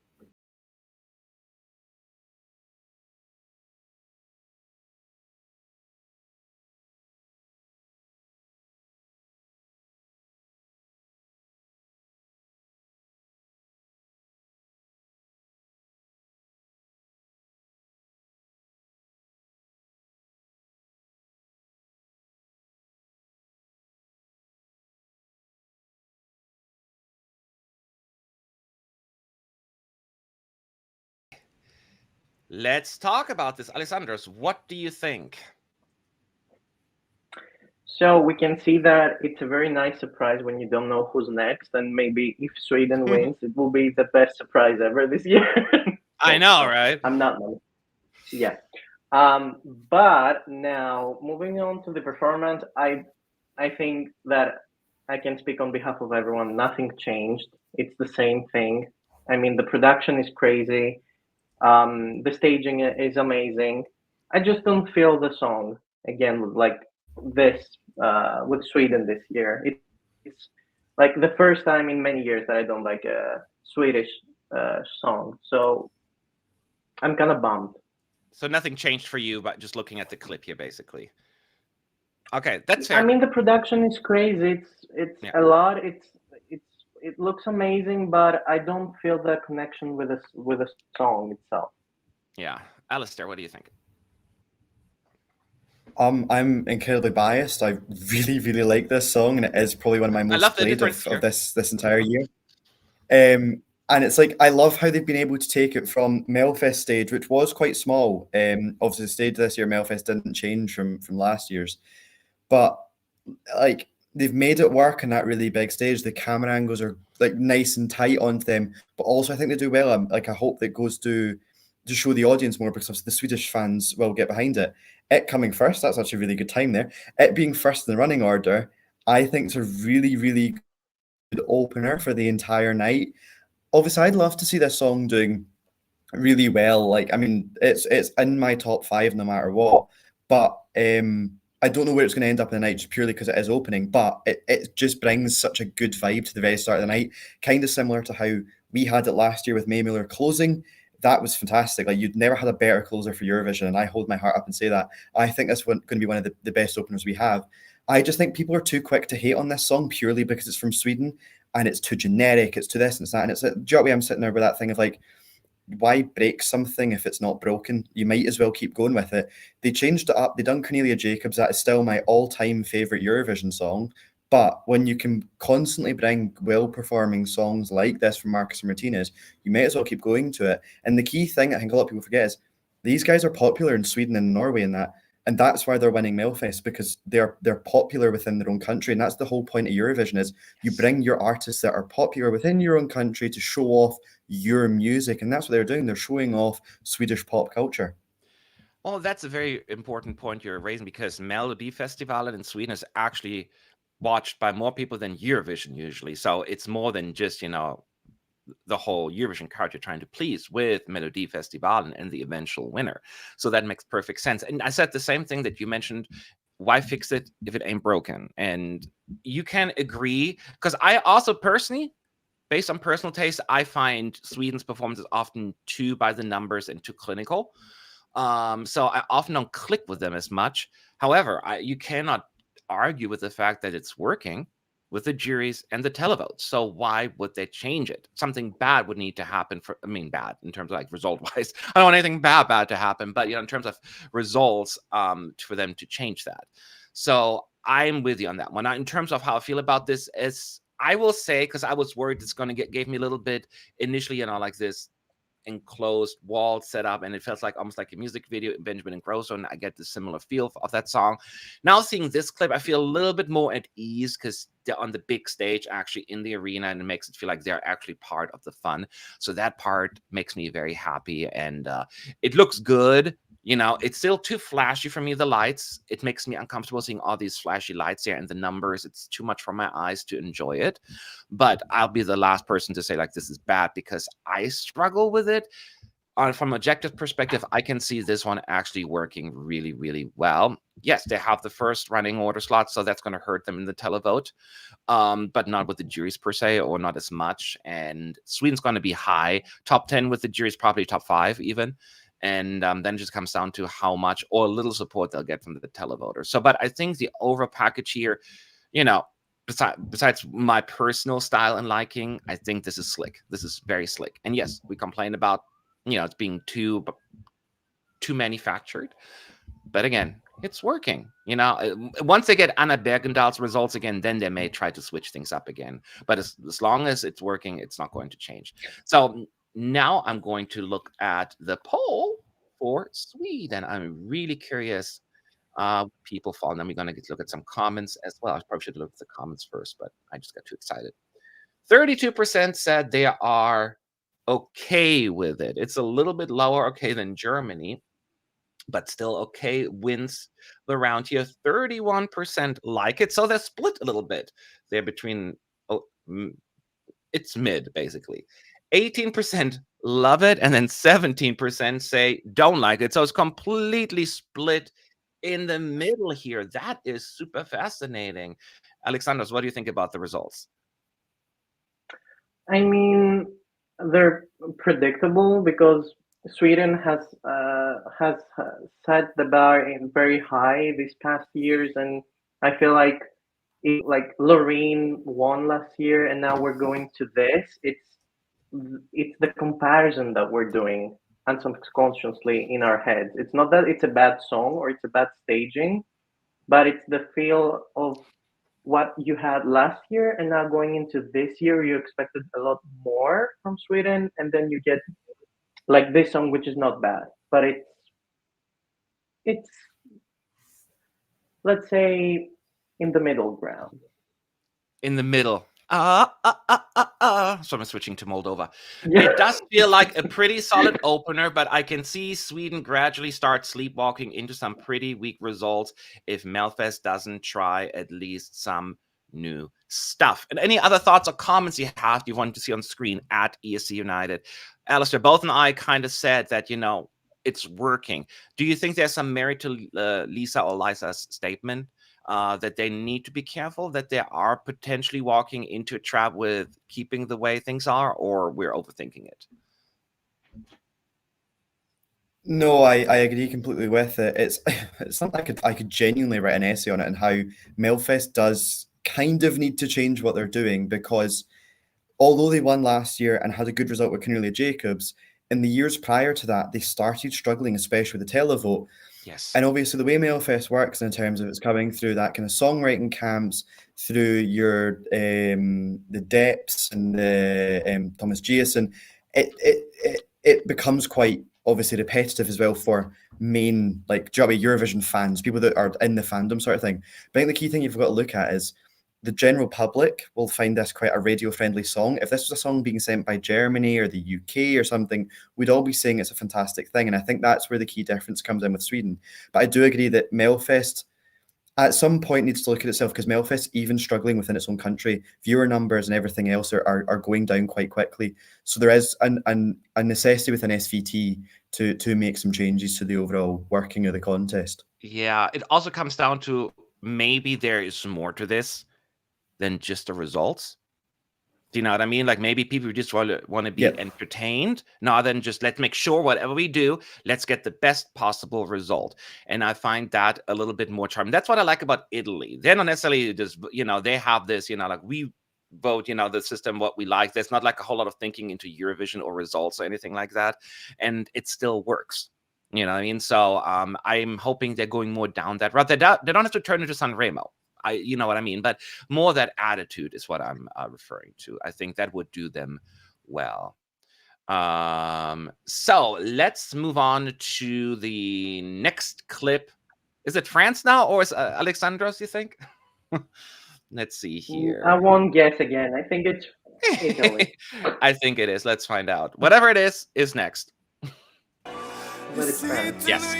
Let's talk about this. Alessandros, what do you think? So we can see that it's a very nice surprise when you don't know who's next, and maybe if Sweden wins, it will be the best surprise ever this year. I know, right? I'm not. Yeah. But now moving on to the performance, I think that I can speak on behalf of everyone. Nothing changed. It's the same thing. I mean, the production is crazy. The staging is amazing. I just don't feel the song again like this with Sweden this year. It's like the first time in many years that I don't like a Swedish song. So I'm kind of bummed. So nothing changed for you, but just looking at the clip here, basically. Okay, that's fair. I mean, the production is crazy. It's a lot. it looks amazing, but I don't feel the connection with the song itself. Yeah. Alistair, what do you think? I'm incredibly biased. I really, really like this song, and it is probably one of my I most love the played difference here. of this entire year. And it's like I love how they've been able to take it from Melfest stage, which was quite small. Obviously, the stage this year, Melfest didn't change from last year's, but like they've made it work on that really big stage. The camera angles are like nice and tight onto them, but also I think they do well. I hope that goes to show the audience more, because obviously the Swedish fans will get behind it. It coming first, that's actually a really good time there. It being first in the running order, I think it's a really, really good opener for the entire night. Obviously, I'd love to see this song doing really well. Like, I mean, it's in my top 5 no matter what. But I don't know where it's going to end up in the night, just purely because it is opening. But it just brings such a good vibe to the very start of the night, kind of similar to how we had it last year with Mae Muller closing. That was fantastic. Like, you'd never had a better closer for Eurovision, and I hold my heart up and say that. I think that's going to be one of the best openers we have. I just think people are too quick to hate on this song purely because it's from Sweden and it's too generic, it's too this and it's that. And it's like, do you know what I mean? I'm sitting there with that thing of like, why break something if it's not broken? You might as well keep going with it. They changed it up. They done Cornelia Jacobs. That is still my all-time favourite Eurovision song. But when you can constantly bring well-performing songs like this from Marcus and Martinus, you might as well keep going to it. And the key thing I think a lot of people forget is these guys are popular in Sweden and Norway and that. And that's why they're winning Melfest, because they're popular within their own country. And that's the whole point of Eurovision, is you bring your artists that are popular within your own country to show off your music. And that's what they're doing. They're showing off Swedish pop culture. Well, that's a very important point you're raising, because Melodifestivalen in Sweden is actually watched by more people than Eurovision usually. So it's more than just, the whole Eurovision card you're trying to please with Melodifestivalen and the eventual winner. So that makes perfect sense. And I said the same thing that you mentioned. Why fix it if it ain't broken? And you can agree, because I also personally, based on personal taste, I find Sweden's performances often too by the numbers and too clinical. So I often don't click with them as much. However, you cannot argue with the fact that it's working with the juries and the televotes. So why would they change it? Something bad would need to happen bad in terms of like result wise. I don't want anything bad to happen, but in terms of results, for them to change that. So I'm with you on that one. Now, in terms of how I feel about this, is I will say, because I was worried it's going to gave me a little bit initially, like this enclosed wall setup, and it felt like almost like a music video in Benjamin and Grosso, and I get the similar feel of that song. Now seeing this clip, I feel a little bit more at ease, because they're on the big stage actually in the arena, and it makes it feel like they're actually part of the fun. So that part makes me very happy, and it looks good. It's still too flashy for me, the lights. It makes me uncomfortable seeing all these flashy lights there, and the numbers, it's too much for my eyes to enjoy it. But I'll be the last person to say like this is bad, because I struggle with it. From an objective perspective, I can see this one actually working really, really well. Yes, they have the first running order slot, so that's going to hurt them in the televote, but not with the juries per se, or not as much. And Sweden's going to be high, top 10 with the juries, probably top 5 even. And then it just comes down to how much or little support they'll get from the televoters. So, but I think the overall package here, besides my personal style and liking, I think this is slick. This is very slick. And yes, we complain about, it's being too manufactured. But again, it's working. Once they get Anna Bergendahls results again, then they may try to switch things up again. But as long as it's working, it's not going to change. So now I'm going to look at the poll for Sweden. I'm really curious. People fall. Then we're going to look at some comments as well. I probably should look at the comments first, but I just got too excited. 32% said they are okay with it. It's a little bit lower okay than Germany, but still okay wins the round here. 31% like it. So they're split a little bit. They're between, it's mid, basically. 18% love it, and then 17% say don't like it. So it's completely split in the middle here. That is super fascinating. Alexandros, what do you think about the results? I mean, they're predictable, because Sweden has set the bar in very high these past years, and I feel like like Loreen won last year, and now we're going to this. It's the comparison that we're doing and subconsciously in our heads. It's not that it's a bad song or it's a bad staging, but it's the feel of what you had last year, and now going into this year, you expected a lot more from Sweden, and then you get like this song, which is not bad, but it's let's say in the middle ground. In the middle. So I'm switching to Moldova. Yeah. It does feel like a pretty solid opener, but I can see Sweden gradually start sleepwalking into some pretty weak results if Melfest doesn't try at least some new stuff. And any other thoughts or comments you have you want to see on screen at ESC United? Alistair, both and I kind of said that, it's working. Do you think there's some merit to Lisa or Lisa's statement? That they need to be careful, that they are potentially walking into a trap with keeping the way things are, or we're overthinking it? No, I agree completely with it. It's something I could genuinely write an essay on it, and how Melfest does kind of need to change what they're doing, because although they won last year and had a good result with Cornelia Jacobs, in the years prior to that, they started struggling, especially with the televote. Yes. And obviously the way Melfest works in terms of it's coming through that kind of songwriting camps, through your the depths and the Thomas Giesen, it becomes quite obviously repetitive as well for main, like, do you know what I mean, Eurovision fans, people that are in the fandom sort of thing. But I think the key thing you've got to look at is the general public will find this quite a radio-friendly song. If this was a song being sent by Germany or the UK or something, we'd all be saying it's a fantastic thing. And I think that's where the key difference comes in with Sweden. But I do agree that Melfest at some point needs to look at itself, because Melfest, even struggling within its own country, viewer numbers and everything else are going down quite quickly. So there is a necessity within SVT to make some changes to the overall working of the contest. Yeah, it also comes down to maybe there is more to this than just the results. Do you know what I mean? Like, maybe people just want to be entertained, not than just let's make sure whatever we do, let's get the best possible result. And I find that a little bit more charming. That's what I like about Italy. They're not necessarily just, they have this, like we vote, the system, what we like. There's not like a whole lot of thinking into Eurovision or results or anything like that. And it still works. You know what I mean? So I'm hoping they're going more down that route. They don't have to turn into Sanremo. You know what I mean? But more that attitude is what I'm referring to. I think that would do them well. So let's move on to the next clip. Is it France now, or is Alexandros, you think? Let's see here. I won't guess again. I think it's Italy. I think it is. Let's find out. Whatever it is next. But it's France. Yes.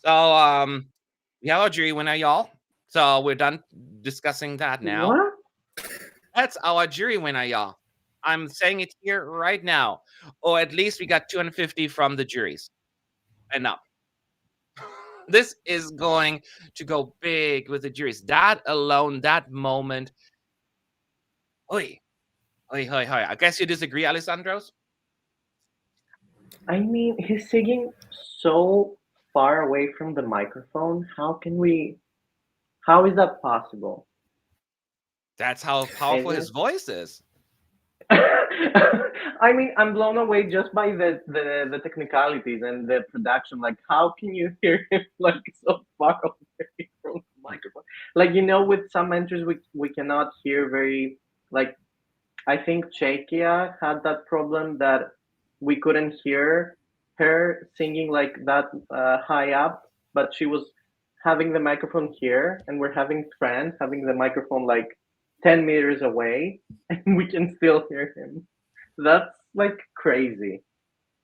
So, we have our jury winner, y'all. So we're done discussing that now. What? That's our jury winner, y'all. I'm saying it here right now. Or at least we got 250 from the juries and up. This is going to go big with the juries. That alone, that moment. Oi. I guess you disagree, Alessandros? I mean, he's singing so far away from the microphone. How is that possible? That's how powerful his voice is. I mean, I'm blown away just by the technicalities and the production. Like, how can you hear him like so far away from the microphone? Like, with some entries we cannot hear very, like, I think Czechia had that problem that we couldn't hear her singing like that high up, but she was having the microphone here, and we're having France having the microphone like 10 meters away, and we can still hear him. That's like crazy.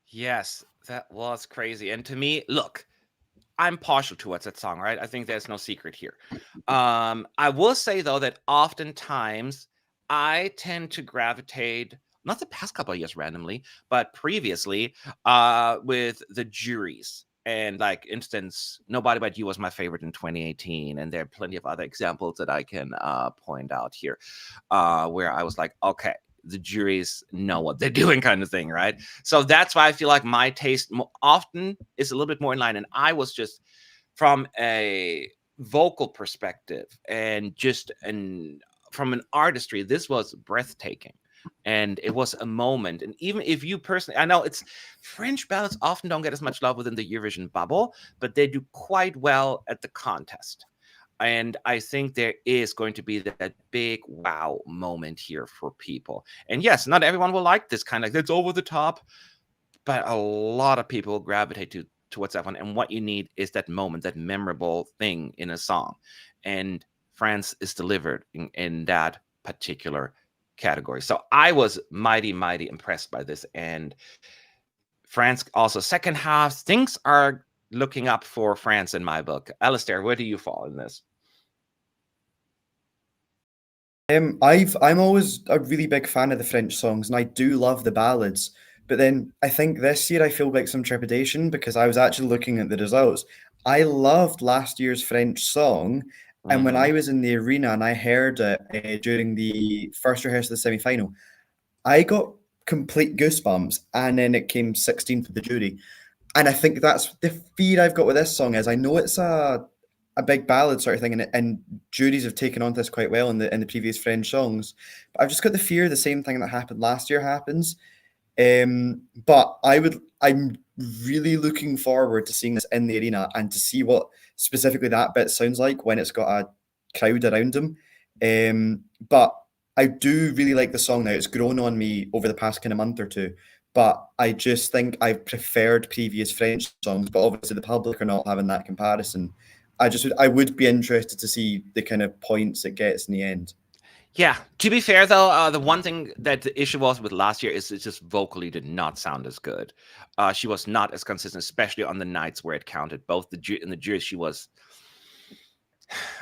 Yes, that was crazy. And to me, look, I'm partial towards that song, right? I think there's no secret here. I will say though that oftentimes I tend to gravitate, not the past couple of years randomly, but previously, with the juries. And like instance, Nobody But You was my favorite in 2018, and there are plenty of other examples that I can point out here, where I was like, okay, the juries know what they're doing, kind of thing, right? So that's why I feel like my taste often is a little bit more in line. And I was just from a vocal perspective and just from an artistry, this was breathtaking. And it was a moment. And even if you personally, I know it's French ballads often don't get as much love within the Eurovision bubble, but they do quite well at the contest. And I think there is going to be that big wow moment here for people. And yes, not everyone will like this kind of, it's over the top, but a lot of people gravitate towards that one. And what you need is that moment, that memorable thing in a song. And France is delivered in that particular category. So I was mighty, mighty impressed by this. And France also, second half, things are looking up for France in my book. Alistair, where do you fall in this? I'm always a really big fan of the French songs, and I do love the ballads. But then I think this year I feel like some trepidation because I was actually looking at the results. I loved last year's French song, and when I was in the arena and I heard it during the first rehearsal of the semi-final, I got complete goosebumps, and then it came 16th with the jury. And I think that's the fear I've got with this song is I know it's a big ballad sort of thing, and juries have taken on this quite well in the previous French songs. But I've just got the fear the same thing that happened last year happens. But I'm really looking forward to seeing this in the arena and to see what specifically that bit sounds like when it's got a crowd around him. But I do really like the song now. It's grown on me over the past kind of month or two. But I just think I've preferred previous French songs, but obviously the public are not having that comparison. I would be interested to see the kind of points it gets in the end. Yeah, to be fair though, the one thing that the issue was with last year is it just vocally did not sound as good. She was not as consistent, especially on the nights where it counted. Both in the jury, she was,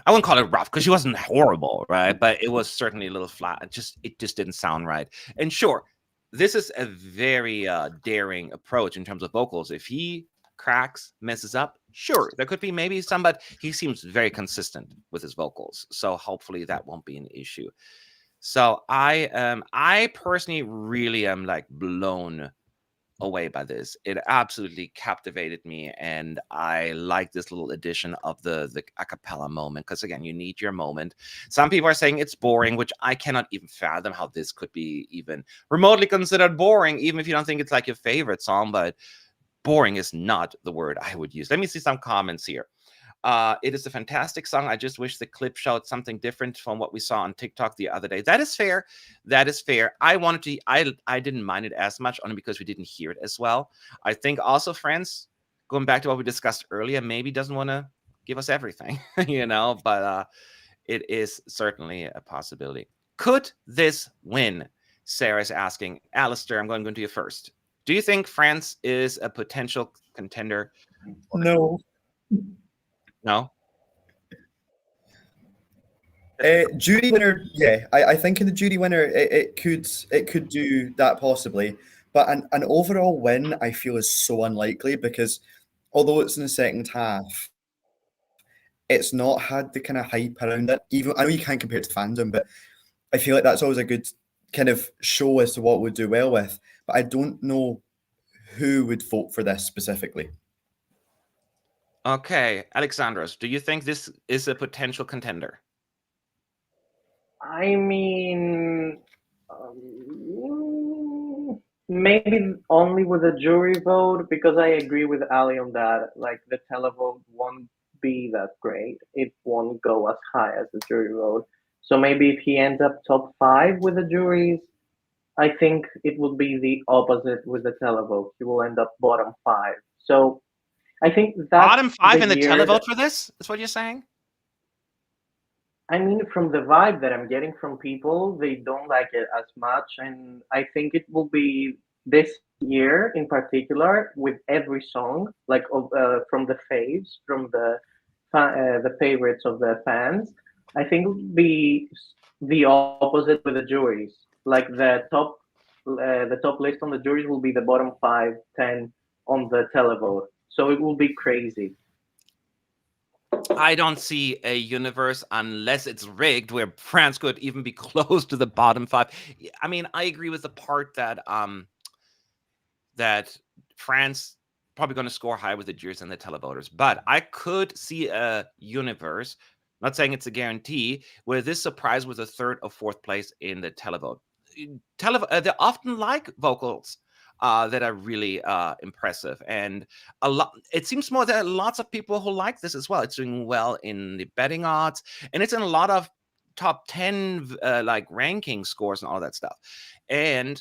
I wouldn't call it rough because she wasn't horrible, right? But it was certainly a little flat. It just didn't sound right. And sure, this is a very daring approach in terms of vocals. If he cracks, messes up, sure, there could be maybe some, but he seems very consistent with his vocals. So hopefully that won't be an issue. So I personally really am like blown away by this. It absolutely captivated me, and I like this little addition of the a cappella moment because again, you need your moment. Some people are saying it's boring, which I cannot even fathom how this could be even remotely considered boring, even if you don't think it's like your favorite song. But boring is not the word I would use. Let me see some comments here. It is a fantastic song. I just wish the clip showed something different from what we saw on TikTok the other day. That is fair. That is fair. I didn't mind it as much only because we didn't hear it as well. I think also France, going back to what we discussed earlier, maybe doesn't want to give us everything, but it is certainly a possibility. Could this win? Sarah's asking. Alistair, I'm going to you first. Do you think France is a potential contender? No. No? Jury winner, yeah. I think in the jury winner, it could do that possibly. But an overall win, I feel, is so unlikely because although it's in the second half, it's not had the kind of hype around it. Even I know you can't compare it to fandom, but I feel like that's always a good kind of show as to what would do well with. But I don't know who would vote for this specifically. Okay, Alexandros, do you think this is a potential contender? I mean, maybe only with a jury vote because I agree with Ali on that. Like the televote won't be that great. It won't go as high as the jury vote. So maybe if he ends up top 5 with the juries, I think it will be the opposite with the televote. He will end up bottom 5. So I think that's bottom 5 in the year televote for this? Is what you're saying? I mean, from the vibe that I'm getting from people, they don't like it as much, and I think it will be this year in particular, with every song, like from the faves, from the favorites of the fans, I think it would be the opposite with the juries. Like the top list on the juries will be the bottom 5, 10 on the televote. So it will be crazy. I don't see a universe unless it's rigged where France could even be close to the bottom 5. I mean, I agree with the part that that France probably going to score high with the juries and the televoters, but I could see a universe, not saying it's a guarantee, where this surprise was a third or fourth place in the televote. They often like vocals that are really impressive, and a lot. It seems more there are lots of people who like this as well. It's doing well in the betting odds, and it's in a lot of top 10 like ranking scores and all that stuff. And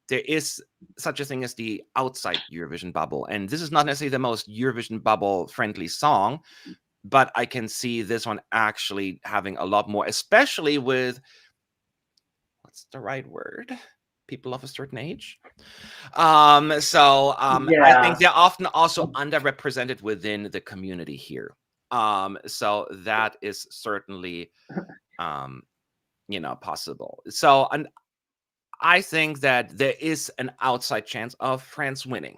there is such a thing as the outside Eurovision bubble, and this is not necessarily the most Eurovision bubble friendly song, but I can see this one actually having a lot more, especially with, what's the right word? People of a certain age. I think they're often also underrepresented within the community here. So that is certainly, possible. So, and I think that there is an outside chance of France winning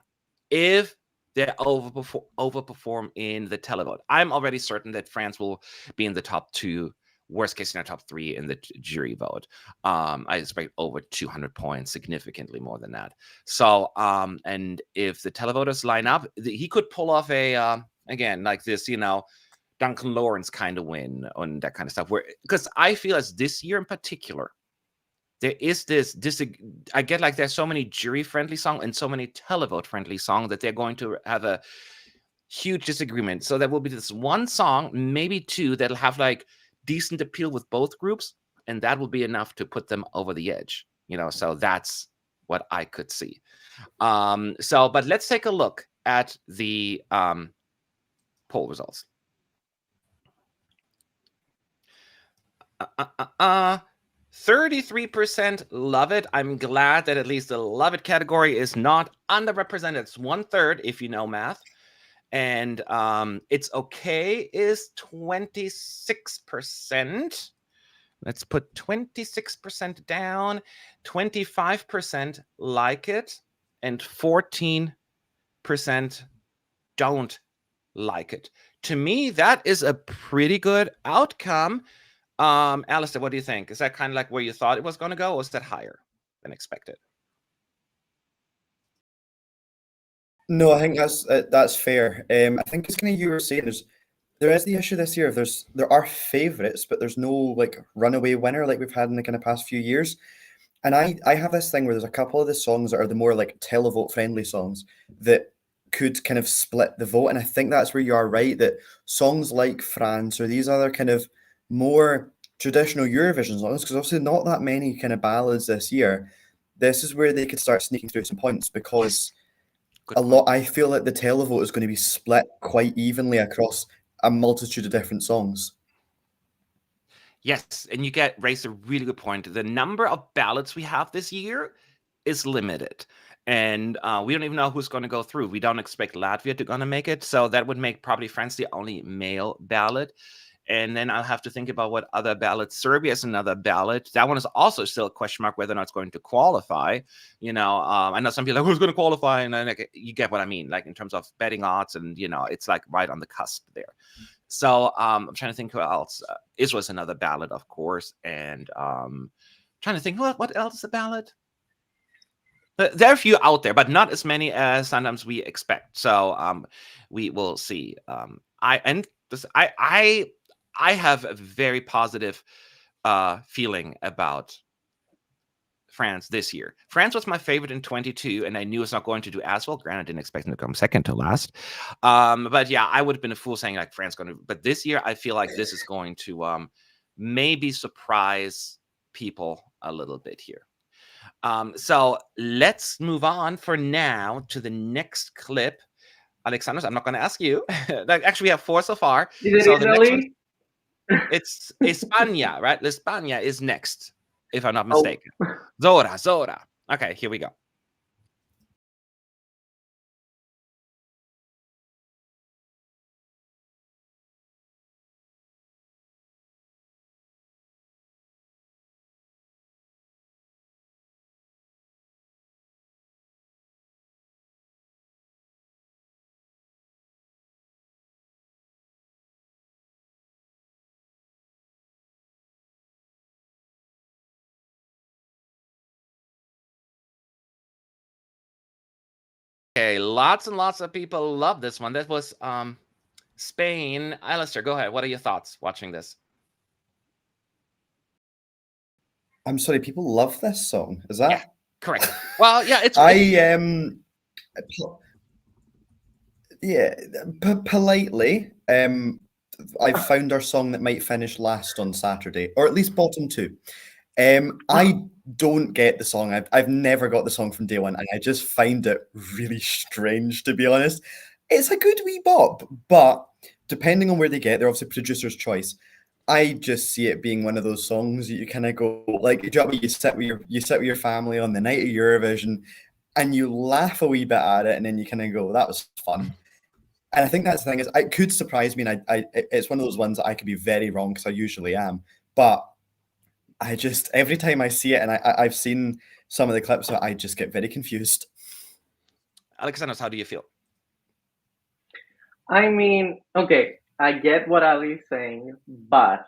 if they overperform in the televote. I'm already certain that France will be in the top 2, worst case scenario, top 3 in the jury vote. I expect over 200 points, significantly more than that. So, and if the televoters line up, he could pull off a, again, like this, Duncan Lawrence kind of win and that kind of stuff. Because I feel as this year in particular, there is this I get like there's so many jury friendly songs and so many televote friendly songs that they're going to have a huge disagreement. So there will be this one song, maybe 2, that'll have like decent appeal with both groups, and that will be enough to put them over the edge. So that's what I could see. But let's take a look at the poll results. 33% love it. I'm glad that at least the love it category is not underrepresented. It's 1/3 if you know math. And it's okay is 26%. Let's put 26% down. 25% like it, and 14% don't like it. To me, that is a pretty good outcome. Alistair, what do you think? Is that kind of like where you thought it was going to go, or is that higher than expected? No, I think that's fair. I think it's kind of you were saying there is the issue this year. There are favorites, but there's no like runaway winner like we've had in the kind of past few years. And I have this thing where there's a couple of the songs that are the more like televote friendly songs that could kind of split the vote. And I think that's where you are right, that songs like France or these other kind of more traditional Eurovision songs, because obviously not that many kind of ballads this year, this is where they could start sneaking through some points, because I feel like the televote is going to be split quite evenly across a multitude of different songs. Yes, and you raised a really good point. The number of ballots we have this year is limited, and we don't even know who's going to go through. We don't expect Latvia to going to make it, so that would make probably France the only male ballot. And then I'll have to think about what other ballots. Serbia is another ballot. That one is also still a question mark whether or not it's going to qualify. I know some people are like, who's going to qualify? And then you get what I mean, like in terms of betting odds, and it's like right on the cusp there. So I'm trying to think who else. Israel's another ballot, of course, and trying to think what else is a ballot. There are a few out there, but not as many as sometimes we expect. So we will see. I have a very positive feeling about France this year. France was my favorite in 22, and I knew it's not going to do as well. Granted, I didn't expect them to come second to last. But yeah, I would have been a fool saying like France going to. But this year, I feel like this is going to maybe surprise people a little bit here. So let's move on for now to the next clip. Alexandros, I'm not going to ask you. Actually, we have 4 so far. Is so it the next Italy? one, it's España, right? España is next, if I'm not mistaken. Zorra. Okay, here we go. Okay, lots and lots of people love this one. That was Spain. Alistair, go ahead. What are your thoughts watching this? I'm sorry, people love this song. Is that? Yeah, correct. Well, yeah, it's politely. I've found our song that might finish last on Saturday, or at least bottom two. I don't get the song. I've never got the song from day one, and I just find it really strange, to be honest. It's a good wee bop, but depending on where they get, they're obviously producer's choice. I just see it being one of those songs that you kind of go like, do you know what I mean? You sit with your family on the night of Eurovision, and you laugh a wee bit at it, and then you kind of go, that was fun. And I think that's the thing is, it could surprise me, and it's one of those ones that I could be very wrong because I usually am, but I just every time I see it, and I've seen some of the clips, I just get very confused. Alexandros, how do you feel? I mean, okay, I get what Ali's saying, but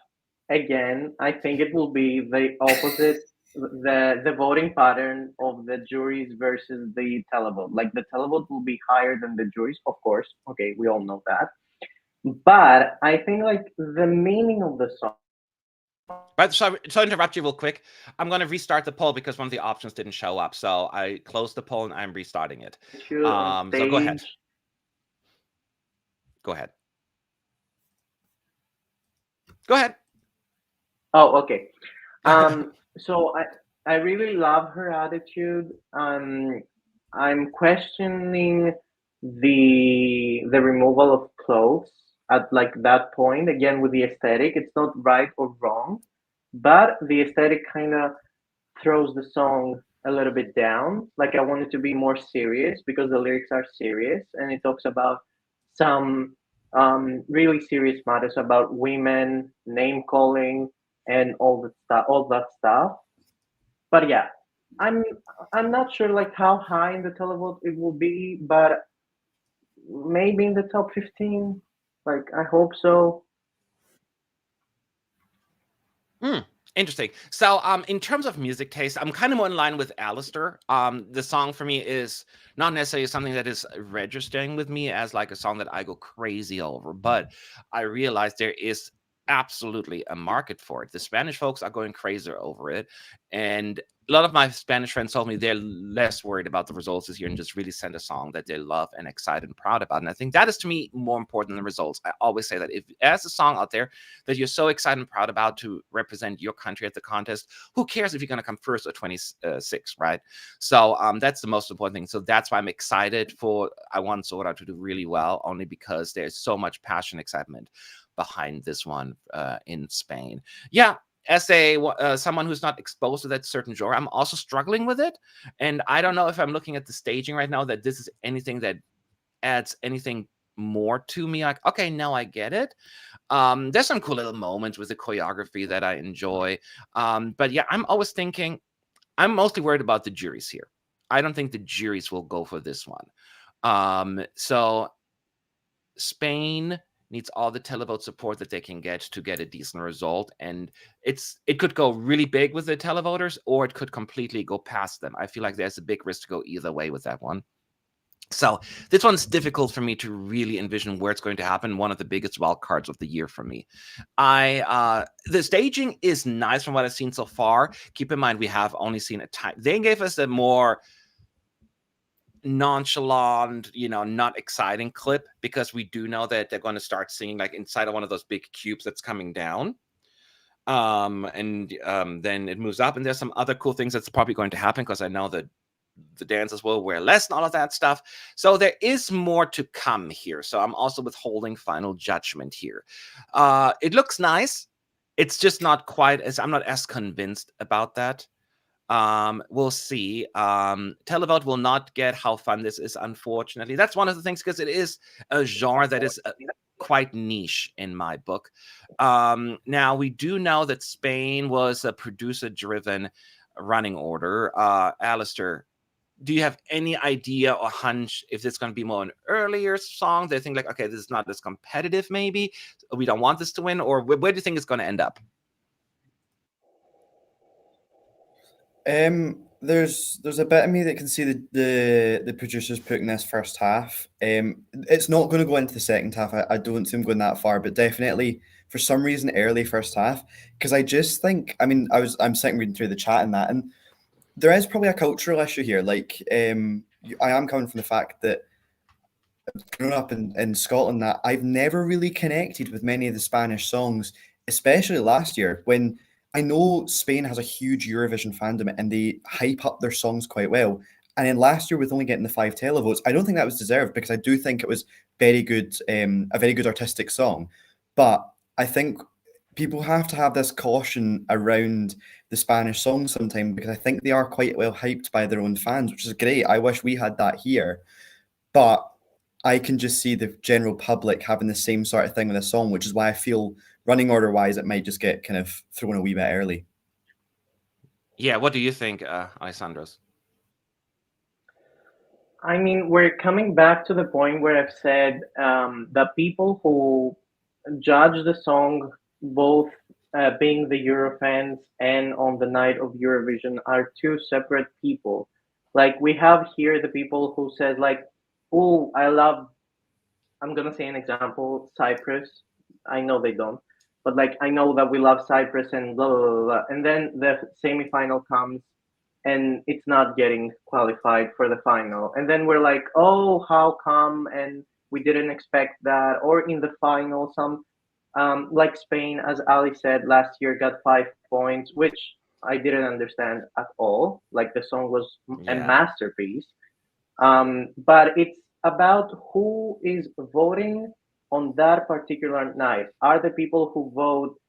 again, I think it will be the opposite, the voting pattern of the juries versus the televote. Like the televote will be higher than the juries, of course. Okay, we all know that. But I think like the meaning of the song. Right, so to interrupt you real quick, I'm going to restart the poll because one of the options didn't show up. So I closed the poll and I'm restarting it. So go ahead. Go ahead. Go ahead. Oh, okay. So I really love her attitude. I'm questioning the removal of clothes at like that point again with the aesthetic. It's not right or wrong, but the aesthetic kind of throws the song a little bit down. Like I want it to be more serious because the lyrics are serious and it talks about some really serious matters about women, name calling, and all that stuff. But yeah, I'm I'm not sure like how high in the televote it will be, but maybe in the top 15. Like I hope so. Interesting. So, in terms of music taste, I'm kind of more in line with Alistair. The song for me is not necessarily something that is registering with me as like a song that I go crazy over, but I realize there is absolutely a market for it. The Spanish folks are going crazy over it, and a lot of my Spanish friends told me they're less worried about the results this year and just really send a song that they love and excited and proud about. And I think that is to me more important than the results. I always say that if there's a song out there that you're so excited and proud about to represent your country at the contest, who cares if you're going to come first or 26, right? So that's the most important thing. So that's why I'm excited for, I want Zorra to do really well, only because there's so much passion, excitement behind this one in Spain. Yeah, as a someone who's not exposed to that certain genre, I'm also struggling with it. And I don't know if I'm looking at the staging right now that this is anything that adds anything more to me. Like, okay, now I get it. There's some cool little moments with the choreography that I enjoy. But yeah, I'm always thinking, I'm mostly worried about the juries here. I don't think the juries will go for this one. So Spain needs all the televote support that they can get to get a decent result. And it could go really big with the televoters, or it could completely go past them. I feel like there's a big risk to go either way with that one. So this one's difficult for me to really envision where it's going to happen. One of the biggest wild cards of the year for me. The staging is nice from what I've seen so far. Keep in mind, we have only seen a time. They gave us a more nonchalant, not exciting clip, because we do know that they're going to start singing like inside of one of those big cubes that's coming down. Then it moves up, and there's some other cool things that's probably going to happen, because I know that the dancers will wear less and all of that stuff. So there is more to come here. So I'm also withholding final judgment here. It looks nice. It's just not quite as, I'm not as convinced about that. We'll see. Televote will not get how fun this is, unfortunately. That's one of the things, because it is a genre that is quite niche in my book. Now, we do know that Spain was a producer-driven running order. Alistair, do you have any idea or hunch if it's going to be more an earlier song? They think like, okay, this is not as competitive, maybe we don't want this to win, or where do you think it's going to end up? there's a bit of me that can see the producers putting this first half. It's not going to go into the second half. I don't see them going that far, but definitely for some reason early first half. Because I just think, I mean, I'm sitting reading through the chat and that, and there is probably a cultural issue here. Like, I am coming from the fact that growing up in Scotland, that I've never really connected with many of the Spanish songs, especially last year when I know Spain has a huge Eurovision fandom and they hype up their songs quite well. And then last year, with only getting the 5 televotes, I don't think that was deserved because I do think it was very good, a very good artistic song. But I think people have to have this caution around the Spanish songs sometimes because I think they are quite well hyped by their own fans, which is great. I wish we had that here. But I can just see the general public having the same sort of thing with a song, which is why I feel running order wise, it might just get kind of thrown a wee bit early. Yeah, what do you think, Alessandros? I mean, we're coming back to the point where I've said the people who judge the song, both being the Eurofans and on the night of Eurovision, are two separate people. Like we have here the people who says like, "Oh, I love." I'm gonna say an example: Cyprus. I know they don't, but like I know that we love Cyprus and blah blah blah, blah. And then the semifinal comes and it's not getting qualified for the final. And then we're like, oh, how come? And we didn't expect that. Or in the final, some like Spain, as Ali said, last year got 5 points, which I didn't understand at all. Like the song was a Yeah. masterpiece. But it's about who is voting on that particular night. Are the people who vote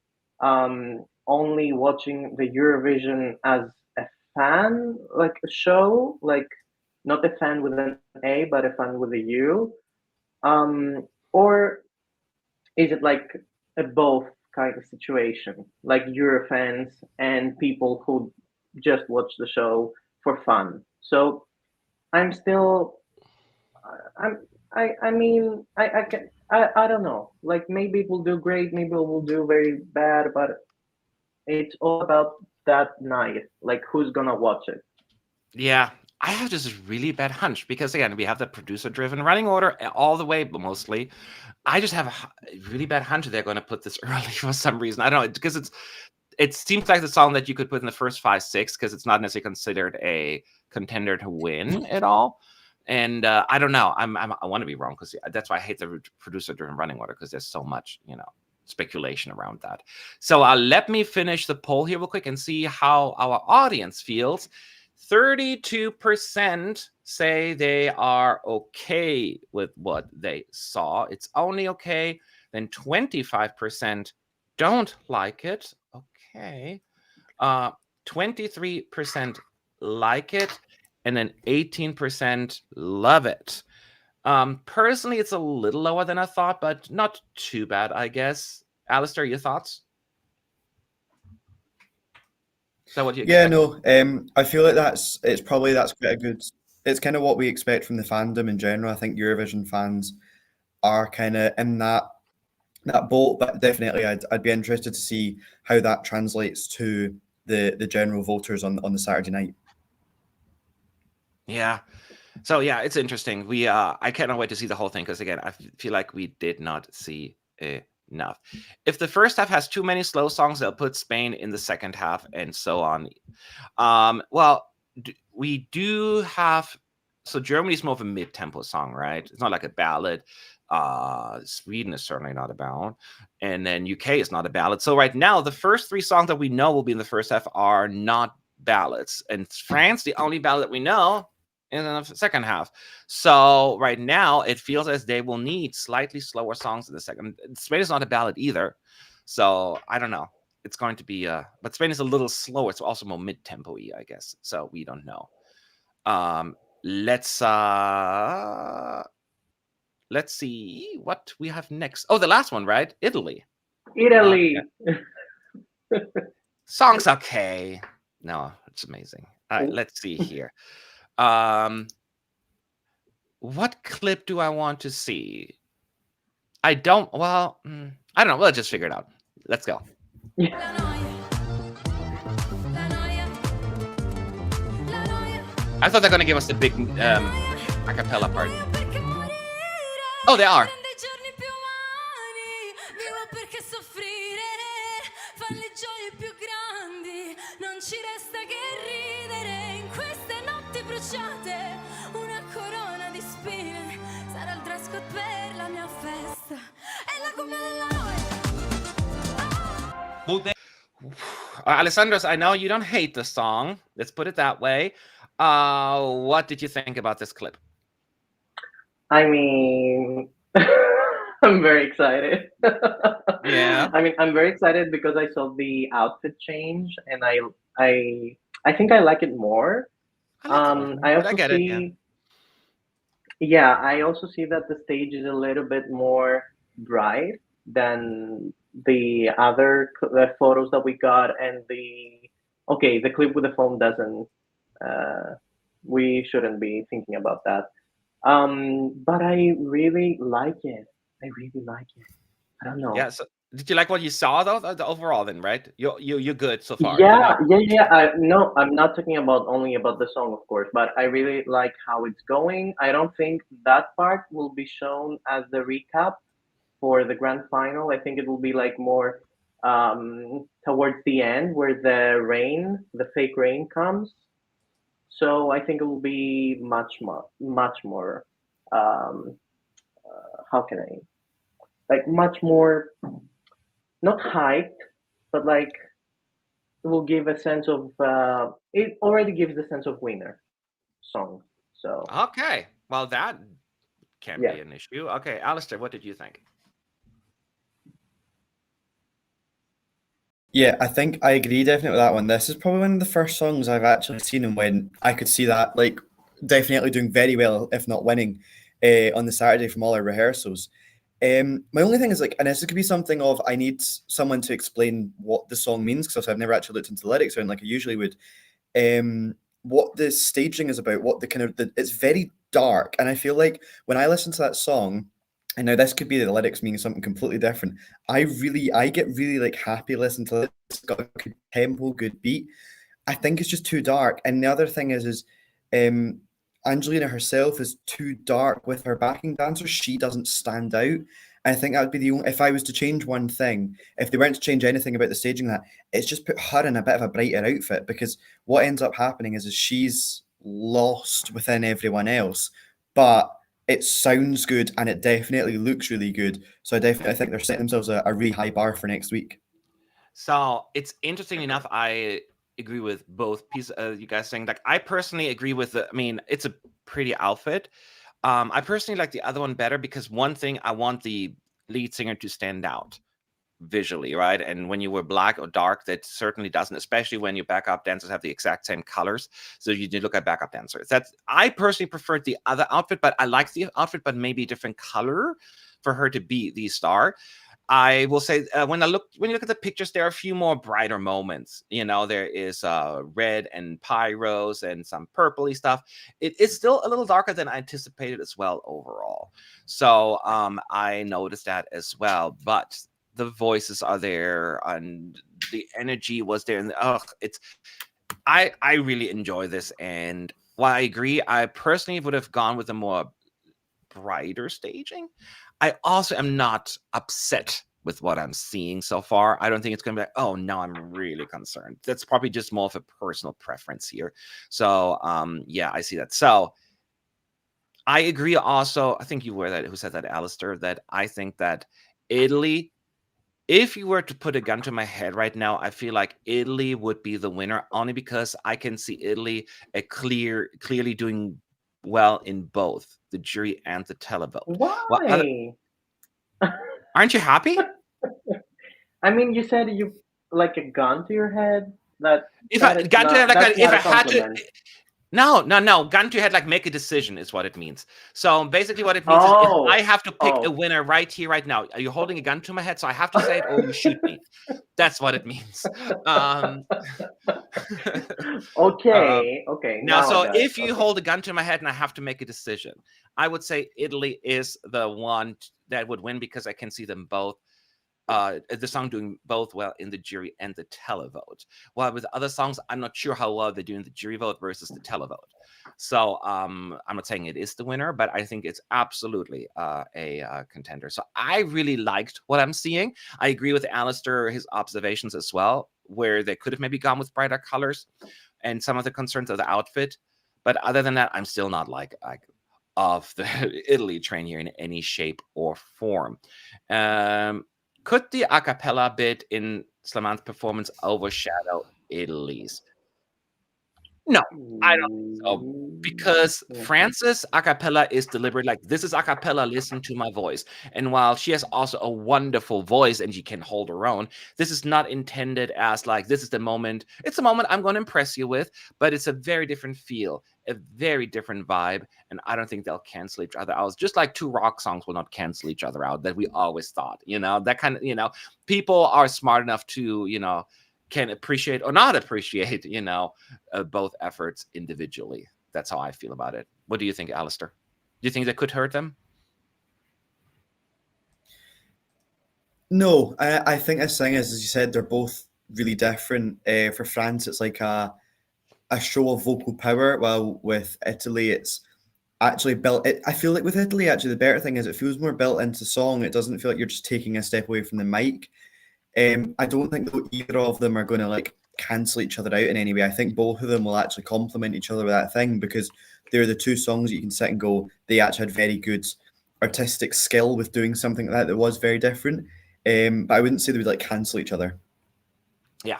only watching the Eurovision as a fan, like a show, like not a fan with an A, but a fan with a U? Or is it like a both kind of situation, like Eurofans and people who just watch the show for fun? So I'm still, I mean, I don't know. Like maybe it will do great, maybe it will do very bad, but it's all about that night. Like who's gonna watch it? Yeah, I have this really bad hunch because again, we have the producer-driven running order all the way, but mostly. I just have a really bad hunch they're going to put this early for some reason. I don't know because it seems like the song that you could put in the first 5, 6 because it's not necessarily considered a contender to win at all. And I don't know. I want to be wrong because that's why I hate the producer-driven running order because there's so much, speculation around that. So let me finish the poll here real quick and see how our audience feels. 32% say they are okay with what they saw. It's only okay. Then 25% don't like it. Okay. 23% like it. And then 18% love it. Personally, it's a little lower than I thought, but not too bad, I guess. Alistair, your thoughts? So what do you expect? No, I feel like that's quite a good, it's kind of what we expect from the fandom in general. I think Eurovision fans are kind of in that boat, but definitely I'd be interested to see how that translates to the general voters on the Saturday night. Yeah. So yeah, it's interesting. I cannot wait to see the whole thing because again, I feel like we did not see enough. If the first half has too many slow songs, they'll put Spain in the second half and so on. We do have, so Germany's more of a mid-tempo song, right? It's not like a ballad. Sweden is certainly not a ballad. And then UK is not a ballad. So right now, the first 3 songs that we know will be in the first half are not ballads. And France, the only ballad that we know in the second half. So right now, it feels as they will need slightly slower songs in the second. Spain is not a ballad either. So I don't know. It's going to be, but Spain is a little slower. It's also more mid-tempo-y, I guess. So we don't know. Let's see what we have next. Oh, the last one, right? Italy. Italy. Yeah. Song's okay. No, it's amazing. All right, let's see here. What clip do I want to see? I don't know. We'll just figure it out. Let's go. La noia, la noia, la I thought they're gonna give us the big a cappella part. Oh, they are. Alessandros, I know you don't hate the song. Let's put it that way. What did you think about this clip? I mean, I'm very excited. Yeah. I mean, I'm very excited because I saw the outfit change, and I think I like it more. I like it, I but I also get it. Yeah. see, yeah, I also see that the stage is a little bit more bright than the other the photos that we got, and the clip with the phone doesn't. We shouldn't be thinking about that. But I really like it. I really like it. I don't know. Yeah. So, did you like what you saw though? The overall, then, right? You're good so far. You're Yeah, not. yeah. No, I'm not talking about only about the song, of course, but I really like how it's going. I don't think that part will be shown as the recap for the grand final. I think it will be like more towards the end where the fake rain comes. So I think it will be much more. Um, how can I like much more not hyped, but like it will give a sense of it already gives the sense of winner song. So Okay. Well, that can't yeah. be an issue. Okay, Alistair, what did you think? Yeah, I think I agree definitely with that one. This is probably one of the first songs I've actually seen, and when I could see that, like, definitely doing very well, if not winning, on the Saturday from all our rehearsals. My only thing is, like, and this could be something of I need someone to explain what the song means, because I've never actually looked into the lyrics or anything like I usually would. What the staging is about, what the kind of it's very dark, and I feel like when I listen to that song, and now this could be the lyrics meaning something completely different. I get really like happy listening to it. It's got a good tempo, good beat. I think it's just too dark. And the other thing is Angelina herself is too dark with her backing dancers. She doesn't stand out. I think that would be the only, if I was to change one thing, if they weren't to change anything about the staging, that it's just put her in a bit of a brighter outfit, because what ends up happening is she's lost within everyone else, but it sounds good and it definitely looks really good. So I think they're setting themselves a really high bar for next week. So it's interesting enough. I agree with both pieces. You guys saying, like, I personally agree with I mean, it's a pretty outfit. I personally like the other one better because one thing, I want the lead singer to stand out visually, right? And when you wear black or dark, that certainly doesn't, especially when your backup dancers have the exact same colors. So you did look at backup dancers. I personally preferred the other outfit, but I like the outfit, but maybe a different color for her to be the star. I will say when you look at the pictures, there are a few more brighter moments. You know, there is red and pyros and some purpley stuff. It is still a little darker than I anticipated as well overall. So I noticed that as well. But the voices are there and the energy was there. And I really enjoy this. And while I agree, I personally would have gone with a more brighter staging. I also am not upset with what I'm seeing so far. I don't think it's going to be like, oh, no, I'm really concerned. That's probably just more of a personal preference here. So, yeah, I see that. So I agree also. I think you were who said that, Alistair, that I think that Italy, if you were to put a gun to my head right now, I feel like Italy would be the winner, only because I can see Italy clearly doing well in both the jury and the televote. Why? Aren't you happy? I mean, you said you like a gun to your head. If I gun to head, like if I had to, compliment. no, gun to your head, like make a decision is what it means. So basically, what it means is if I have to pick a winner right here, right now, are you holding a gun to my head? So I have to say it, or you shoot me. That's what it means. Okay. Now, so I got it. if you hold a gun to my head and I have to make a decision, I would say Italy is the one that would win because I can see them both the song doing both well in the jury and the televote. While with other songs, I'm not sure how well they do in the jury vote versus the televote. So I'm not saying it is the winner, but I think it's absolutely a contender. So I really liked what I'm seeing. I agree with Alistair, his observations as well, where they could have maybe gone with brighter colors and some of the concerns of the outfit. But other than that, I'm still not like of the Italy train here in any shape or form. Could the a cappella bit in Slimane's performance overshadow Italy's? No, I don't think so. Because France's a cappella is delivered like, this is a cappella, listen to my voice. And while she has also a wonderful voice and she can hold her own, this is not intended as like, this is the moment. It's a moment I'm going to impress you with, but it's a very different feel, a very different vibe. And I don't think they'll cancel each other out. Just like two rock songs will not cancel each other out that we always thought, that kind of, people are smart enough to, can appreciate or not appreciate, both efforts individually. That's how I feel about it. What do you think, Alistair? Do you think that could hurt them? No, I think this thing is, as you said, they're both really different. For France, it's like a show of vocal power, while with Italy, it's actually built. I feel like with Italy, actually, the better thing is it feels more built into song. It doesn't feel like you're just taking a step away from the mic. I don't think that either of them are going to like cancel each other out in any way. I think both of them will actually complement each other with that thing, because they're the two songs that you can sit and go, they actually had very good artistic skill with doing something like that was very different. But I wouldn't say they would like cancel each other. Yeah.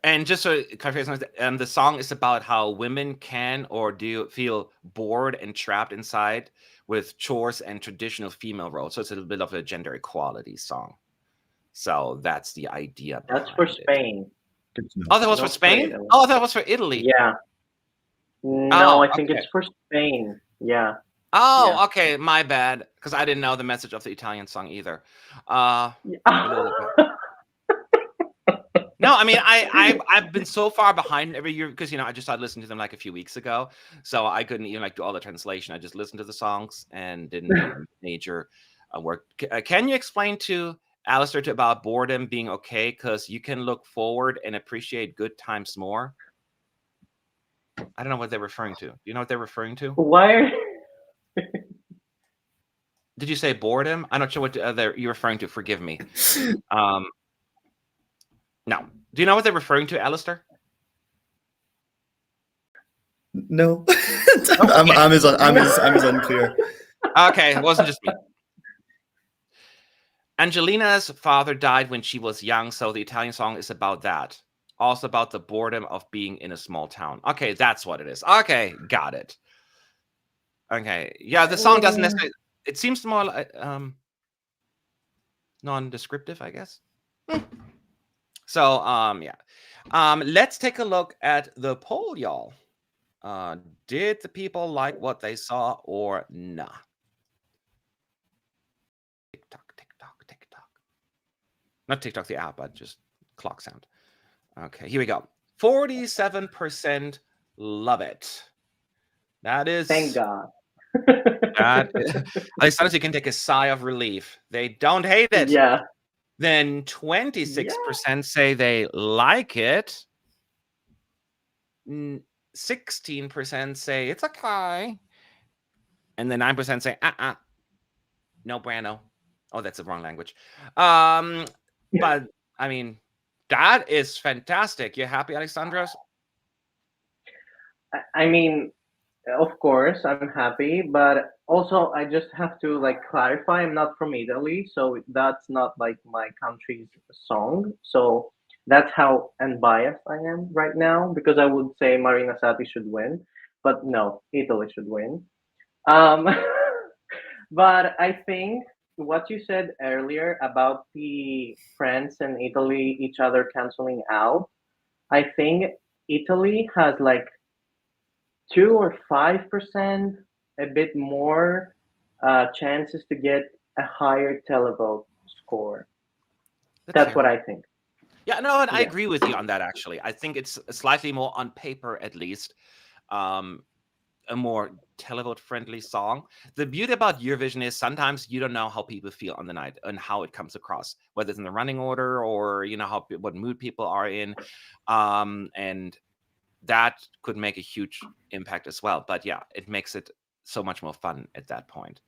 And just so clarification, the song is about how women can or do feel bored and trapped inside with chores and traditional female roles. So it's a little bit of a gender equality song. So that's the idea. That's for Spain. Oh, that was for Spain? Oh, that was for Italy. Yeah. No, I think it's for Spain. Yeah. Oh, Yeah. okay. My bad. Because I didn't know the message of the Italian song either. No, I mean, I've been so far behind every year because, I just started listening to them like a few weeks ago. So I couldn't even like do all the translation. I just listened to the songs and didn't do major work. Can you explain to Alistair about boredom being okay because you can look forward and appreciate good times more? I don't know what they're referring to. Do you know what they're referring to? Why? Did you say boredom? I'm not sure what you're referring to. Forgive me. No. Do you know what they're referring to, Alistair? No. I'm unclear. Okay, it wasn't just me. Angelina's father died when she was young, so the Italian song is about that. Also about the boredom of being in a small town. Okay, that's what it is. Okay, got it. Okay, yeah, the song doesn't necessarily... It seems more like, non-descriptive, I guess. So, yeah. Let's take a look at the poll, y'all. Did the people like what they saw or nah? TikTok. Not TikTok, the app, but just clock sound. Okay, here we go. 47% love it. That is... Thank God. Alexander, you can take a sigh of relief. They don't hate it. Yeah. Then 26% say they like it. 16% say it's okay. And then 9% say, no bueno. Oh, that's the wrong language. But, I mean, that is fantastic. You happy, Alexandros? I mean, of course, I'm happy, but also I just have to like clarify, I'm not from Italy, so that's not like my country's song. So that's how unbiased I am right now, because I would say Marina Sati should win, but no, Italy should win. But I think what you said earlier about the France and Italy each other canceling out, I think Italy has like 2 or 5%, a bit more chances to get a higher televote score. That's what I think. Yeah, no, and I agree with you on that, actually. I think it's slightly more on paper, at least. a more televote-friendly song. The beauty about Eurovision is sometimes you don't know how people feel on the night and how it comes across, whether it's in the running order or what mood people are in, and that could make a huge impact as well. But yeah, it makes it so much more fun at that point.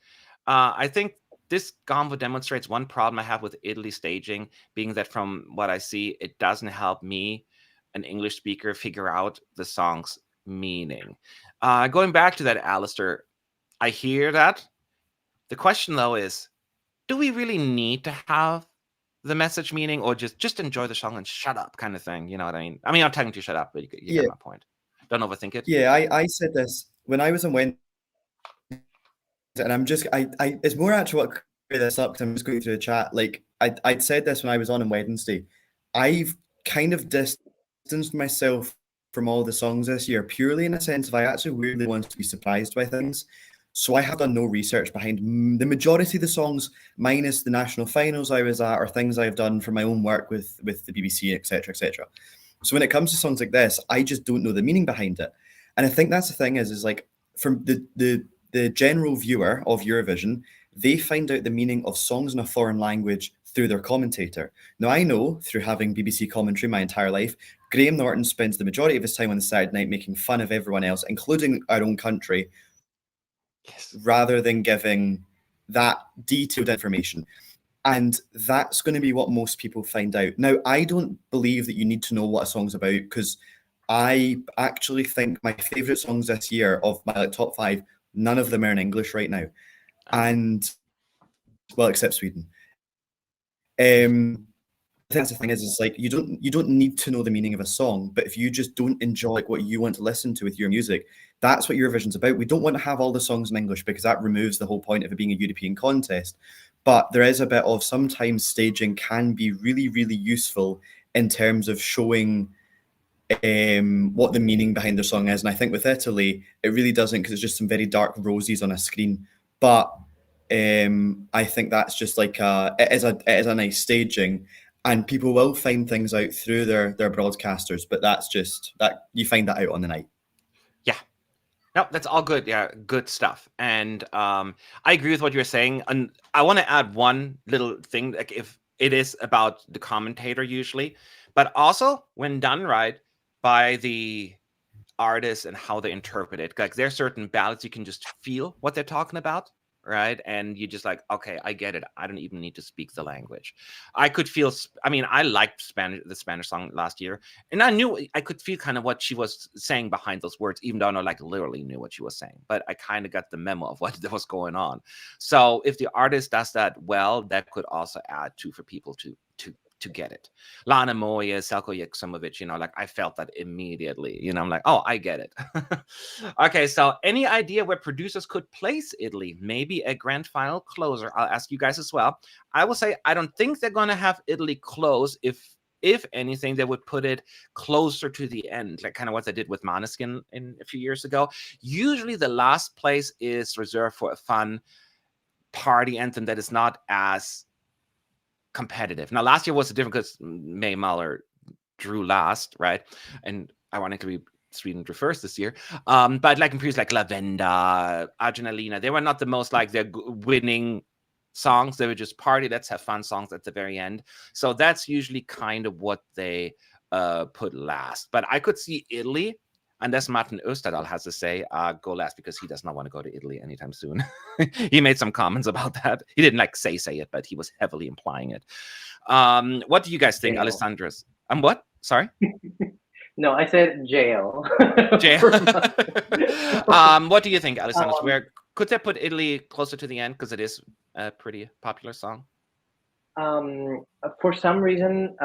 I think this combo demonstrates one problem I have with Italy staging, being that from what I see, it doesn't help me, an English speaker, figure out the song's meaning. Going back to that, Alistair, I hear that. The question, though, is, do we really need to have the message meaning, or just enjoy the song and shut up kind of thing? You know what I mean? I mean, I'm telling you to shut up, but you Yeah. get my point. Don't overthink it. Yeah, I said this when I was on Wednesday, and I'm just it's more actually what cleared this up because I'm just going through the chat. Like I'd said this when I was on Wednesday. I've kind of distanced myself from all the songs this year purely in a sense of I actually weirdly want to be surprised by things. So I have done no research behind the majority of the songs, minus the national finals I was at, or things I've done for my own work with the BBC, etc., etc. So when it comes to songs like this, I just don't know the meaning behind it. And I think that's the thing is like from the general viewer of Eurovision, they find out the meaning of songs in a foreign language through their commentator. Now, I know through having BBC commentary my entire life, Graham Norton spends the majority of his time on the Saturday night making fun of everyone else, including our own country, rather than giving that detailed information. And that's going to be what most people find out. Now, I don't believe that you need to know what a song's about, because I actually think my favourite songs this year of my top 5, none of them are in English right now. And, well, except Sweden. That's the thing is like you don't need to know the meaning of a song, but if you just don't enjoy like what you want to listen to with your music, that's what Eurovision's about. We don't want to have all the songs in English because that removes the whole point of it being a European contest. But there is a bit of sometimes staging can be really, really useful in terms of showing what the meaning behind the song is. And I think with Italy, it really doesn't, because it's just some very dark roses on a screen. But I think that's just like it is a nice staging. And people will find things out through their broadcasters, but that's just that you find that out on the night. Yeah. No, that's all good. Yeah, good stuff. And I agree with what you're saying. And I want to add one little thing, like if it is about the commentator usually, but also when done right by the artists and how they interpret it. Like there's certain ballads you can just feel what they're talking about, right? And you just like, okay, I get it. I don't even need to speak the language. I could feel, I mean, I liked the Spanish song last year, and I knew I could feel kind of what she was saying behind those words, even though I like literally knew what she was saying, but I kind of got the memo of what was going on. So if the artist does that well, that could also add to for people to get it. Lana Moya, Selko Yaksumovic, like I felt that immediately. I'm like, oh, I get it. Okay, so any idea where producers could place Italy? Maybe a grand final closer. I'll ask you guys as well. I will say I don't think they're going to have Italy close. If anything, they would put it closer to the end, like kind of what they did with Måneskin in a few years ago. Usually the last place is reserved for a fun party anthem that is not as competitive. Now, last year was different because May Muller drew last, right? And ironically, Sweden drew first this year. But like in previous, like Lavenda, Angelina, they were not the most like they're winning songs. They were just party, let's have fun songs at the very end. So that's usually kind of what they put last. But I could see Italy, unless Martin Österdahl has to say, go last, because he does not want to go to Italy anytime soon. He made some comments about that. He didn't like say it, but he was heavily implying it. What do you guys think, Alessandros? What? Sorry? No, I said jail. Jail. What do you think, Alessandros? Where could they put Italy closer to the end? Because it is a pretty popular song. For some reason,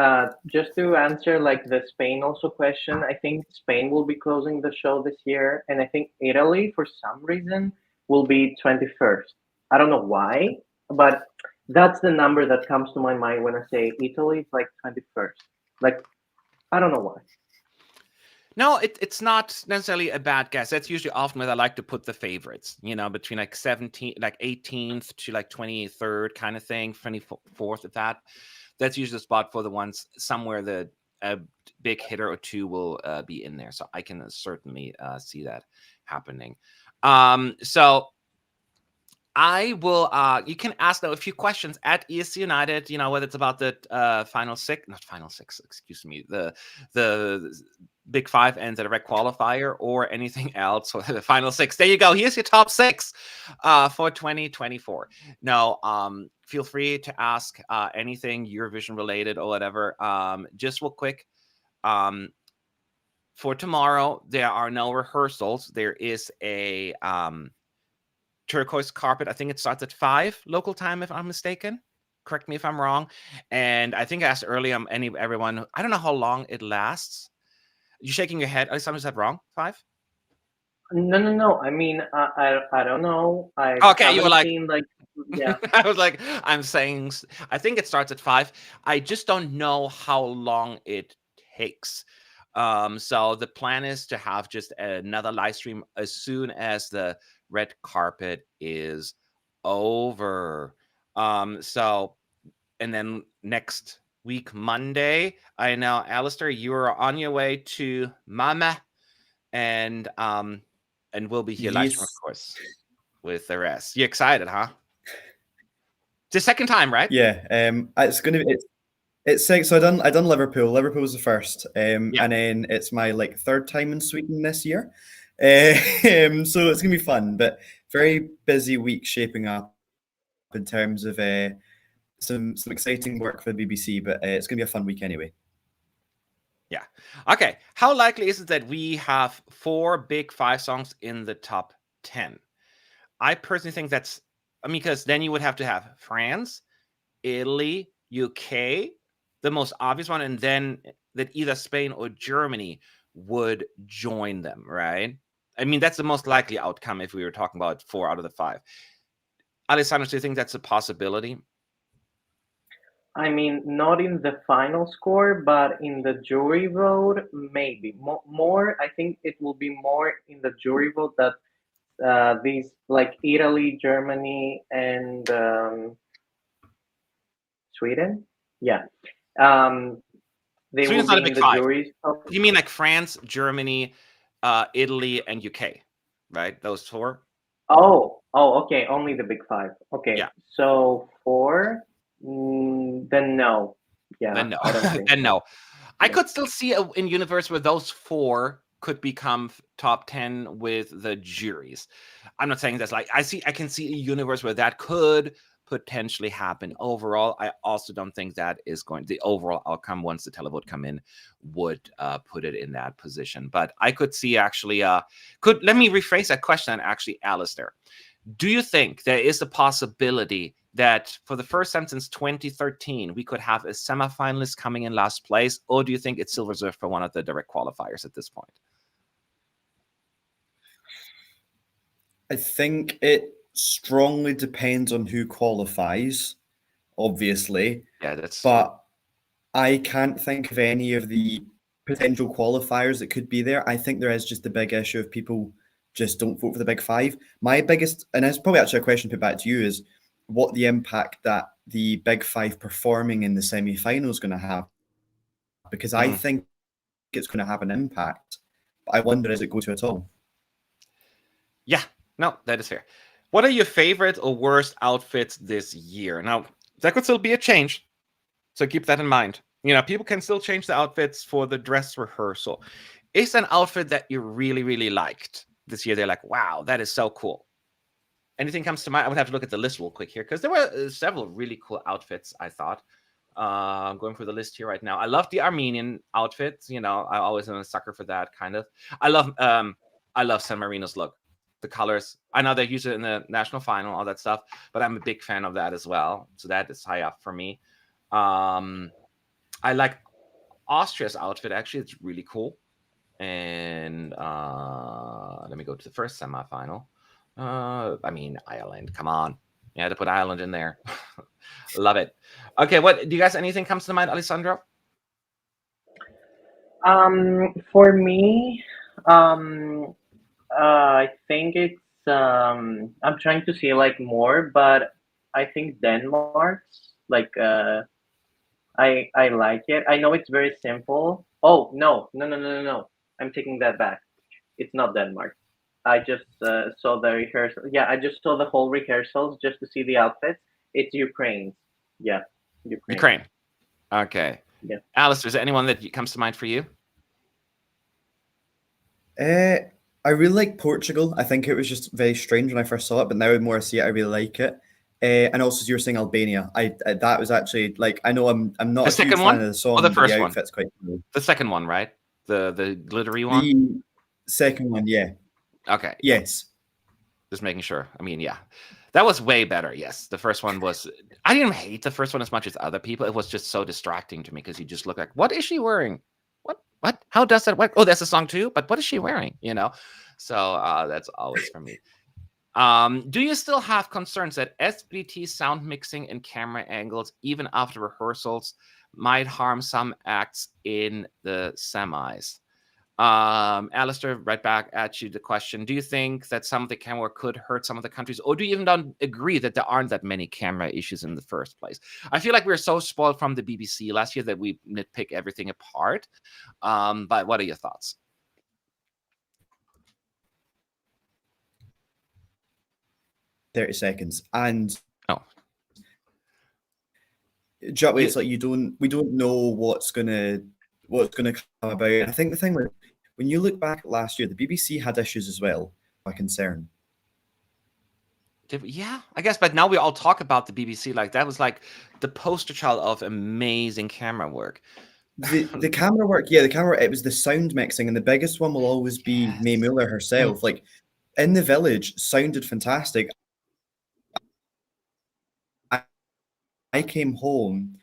just to answer like the Spain also question, I think Spain will be closing the show this year, and I think Italy, for some reason, will be 21st. I don't know why, but that's the number that comes to my mind when I say Italy. It's like 21st. Like, I don't know why. No, it's not necessarily a bad guess. That's usually often where I like to put the favorites, between like 18th to like 23rd kind of thing, 24th at that. That's usually the spot for the ones somewhere the big hitter or two will be in there. So I can certainly see that happening. So I will. You can ask though a few questions at ESC United. You know, whether it's about the not final six. Excuse me. The Big Five and the red qualifier, or anything else. So the final six. There you go. Here's your top six for 2024. Now, feel free to ask anything Eurovision related or whatever. Just real quick. For tomorrow, there are no rehearsals. There is a turquoise carpet. I think it starts at 5 local time, if I'm mistaken. Correct me if I'm wrong. And I think I asked earlier, everyone, I don't know how long it lasts. You shaking your head? Alexander, is that wrong? 5? No. I mean, I don't know. I Okay, you were haven't like, seen yeah. I was like, I think it starts at 5. I just don't know how long it takes. So the plan is to have just another live stream as soon as the red carpet is over. So, and then next week, Monday, I know, Alistair, you are on your way to Mama, and we'll be here live stream, of Yes. course, with the rest. You excited, huh? It's the second time, right? Yeah. It's gonna be. It's six. So I done Liverpool. Liverpool was the first. And then it's my third time in Sweden this year. So it's gonna be fun, but very busy week shaping up in terms of some exciting work for the BBC. But it's gonna be a fun week anyway. Yeah. Okay. How likely is it that we have 4 Big 5 songs in the top 10? I personally think that's, because then you would have to have France, Italy, UK, the most obvious one, and then that either Spain or Germany would join them, right? That's the most likely outcome if we were talking about 4 out of the 5. Alessandro, do you think that's a possibility? I mean, not in the final score, but in the jury vote, maybe. More, I think it will be more in the jury vote that these, like Italy, Germany, and Sweden. Yeah. They Sweden's will not a be in big the 5. juries. You mean like France, Germany, Italy, and UK, right? Those 4? Oh, okay. Only the big 5. Okay. Yeah. So 4, then no. Yeah, Then no. I don't think Then so. no. I Yeah. could still see in universe where those 4 could become top 10 with the juries. I'm not saying that's I can see a universe where that could potentially happen. Overall, I also don't think that is the overall outcome once the televote come in would put it in that position. But I could see actually let me rephrase that question actually, Alistair. Do you think there is a possibility that for the first time since 2013, we could have a semifinalist coming in last place? Or do you think it's still reserved for one of the direct qualifiers at this point? I think it strongly depends on who qualifies, obviously. Yeah, that's But I can't think of any of the potential qualifiers that could be there. I think there is just the big issue of people just don't vote for the Big 5. My biggest, and it's probably actually a question put back to you, is what the impact that the Big 5 performing in the semi-final is going to have. Because I think it's going to have an impact. But I wonder, is it going to at all? Yeah, no, that is fair. What are your favorite or worst outfits this year? Now, that could still be a change, so keep that in mind. People can still change the outfits for the dress rehearsal. Is an outfit that you really, really liked this year? They're like, wow, that is so cool. Anything comes to mind? I would have to look at the list real quick here because there were several really cool outfits, I thought. I'm going through the list here right now. I love the Armenian outfits. I always am a sucker for that kind of. I love San Marino's look. The colors. I know they use it in the national final, all that stuff, but I'm a big fan of that as well. So that is high up for me. I like Austria's outfit. Actually, it's really cool. And let me go to the first semifinal. Ireland. Come on. You had to put Ireland in there. Love it. Okay, what do you guys? Anything comes to mind, Alessandro? For me, I think it's I'm trying to see more, but I think Denmark's I like it. I know it's very simple, Oh no! I'm taking that back. It's not Denmark. I just saw the rehearsal. Yeah, I just saw the whole rehearsals just to see the outfits. It's Ukraine. Yeah, Ukraine. Ukraine. Okay. Yeah. Alistair, is there anyone that comes to mind for you? I really like Portugal. I think it was just very strange when I first saw it, but now the more I see it, I really like it. And also, as you were saying, Albania. I that was actually like, I know I'm not The a huge second fan one of the song, or the but first the one? outfit's quite cool. The second one, right? The glittery one? The second one, yeah. Okay. Yes. Just making sure. I mean, yeah. That was way better. Yes. The first one was, I didn't hate the first one as much as other people. It was just so distracting to me because you just look like, what is she wearing? What? How does that work? Oh, that's a song too, but what is she wearing? You know? So that's always for me. Do you still have concerns that SBT sound mixing and camera angles, even after rehearsals, might harm some acts in the semis? Alistair, right back at you the question. Do you think that some of the camera work could hurt some of the countries, or do you even don't agree that there aren't that many camera issues in the first place? I feel like we were so spoiled from the BBC last year that we nitpick everything apart. But what are your thoughts? "30 seconds." And Oh. it's like we don't know what's gonna come about. And I think the thing with, when you look back last year, the BBC had issues as well. My concern. Yeah, I guess, but now we all talk about the BBC like that was like the poster child of amazing camera work. The camera work, yeah, it was the sound mixing, and the biggest one will always be Mae Muller herself. Like, In the Village sounded fantastic. I came home,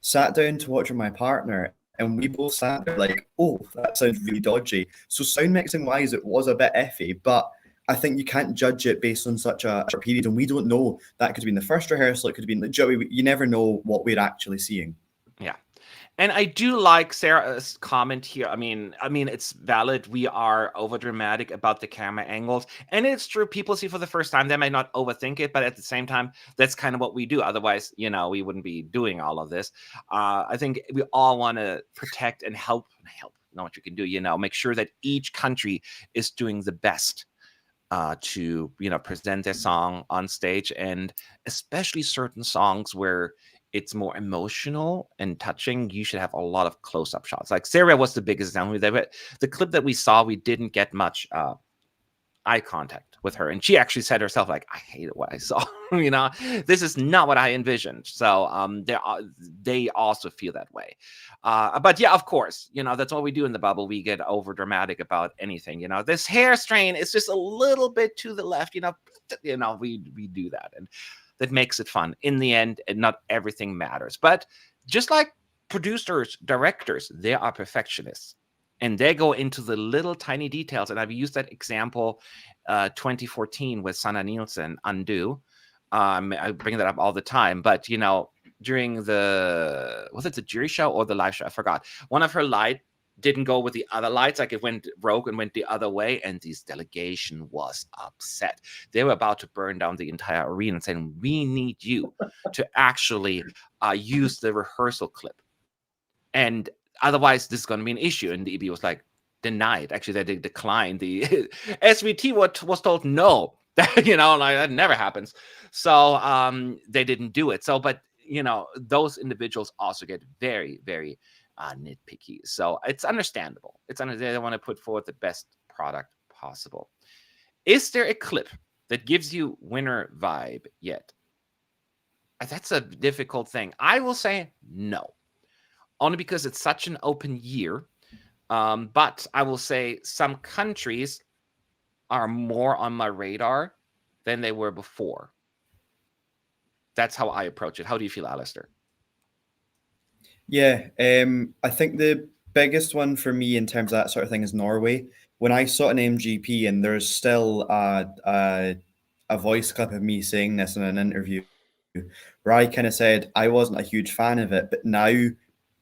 sat down to watch with my partner, and we both sat there like, oh, that sounds really dodgy. So sound mixing wise, it was a bit iffy, but I think you can't judge it based on such a short period, and we don't know. That could have been the first rehearsal, it could have been Joey. You never know what we're actually seeing. Yeah. And I do like Sarah's comment here. I mean, it's valid. We are over dramatic about the camera angles, and it's true. People see for the first time, they might not overthink it, but at the same time, that's kind of what we do. Otherwise, we wouldn't be doing all of this. I think we all want to protect and help. Know what you can do. Make sure that each country is doing the best to present their song on stage, and especially certain songs where it's more emotional and touching, you should have a lot of close-up shots. Like Sarah was the biggest example. The clip that we saw, we didn't get much eye contact with her, and she actually said herself, like, I hated what I saw. This is not what I envisioned. So they also feel that way. But yeah, of course, that's what we do in the bubble. We get over dramatic about anything. This hair strain is just a little bit to the left. We do that, and that makes it fun. In the end, and not everything matters. But just like producers, directors, they are perfectionists. And they go into the little tiny details. And I've used that example 2014 with Sanna Nielsen, Undo. I bring that up all the time. But, during was it the jury show or the live show? I forgot. One of her light didn't go with the other lights, like it went rogue and went the other way, and this delegation was upset. They were about to burn down the entire arena and saying, we need you to actually use the rehearsal clip, and otherwise this is going to be an issue. And the EB was like, denied. Actually, they declined. The SVT was told no. Like, that never happens. So they didn't do it. So, but those individuals also get very, very nitpicky. So it's understandable. They want to put forward the best product possible. Is there a clip that gives you winner vibe yet? That's a difficult thing. I will say no, only because it's such an open year. But I will say some countries are more on my radar than they were before. That's how I approach it. How do you feel, Alistair? Yeah, I think the biggest one for me in terms of that sort of thing is Norway. When I saw an MGP, and there's still a voice clip of me saying this in an interview, where I kind of said I wasn't a huge fan of it, but now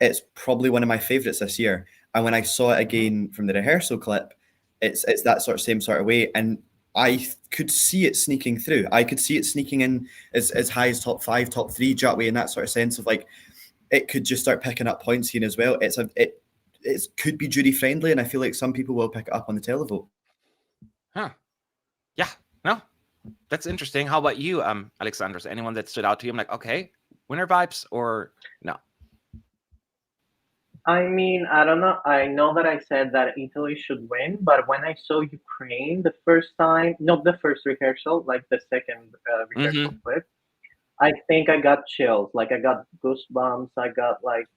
it's probably one of my favorites this year. And when I saw it again from the rehearsal clip, it's that same sort of way, and I could see it sneaking through. I could see it sneaking in as high as top 5, top 3, that way, in that sort of sense of like, it could just start picking up points here as well. it could be jury friendly, and I feel like some people will pick it up on the televote. Huh. Yeah. No. That's interesting. How about you, Alexandros? Anyone that stood out to you? I'm like, okay, winner vibes or no? I mean, I don't know. I know that I said that Italy should win, but when I saw Ukraine the first time, not the first rehearsal, like the second rehearsal clip, I think I got chills. Like I got goosebumps. I got like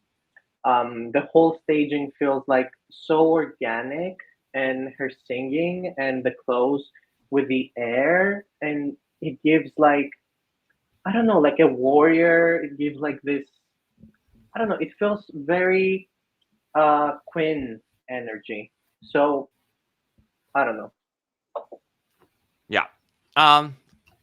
the whole staging feels like so organic, and her singing and the clothes with the air, and it gives like, I don't know, like a warrior. It gives like this, I don't know, it feels very Quinn energy. So I don't know. Yeah.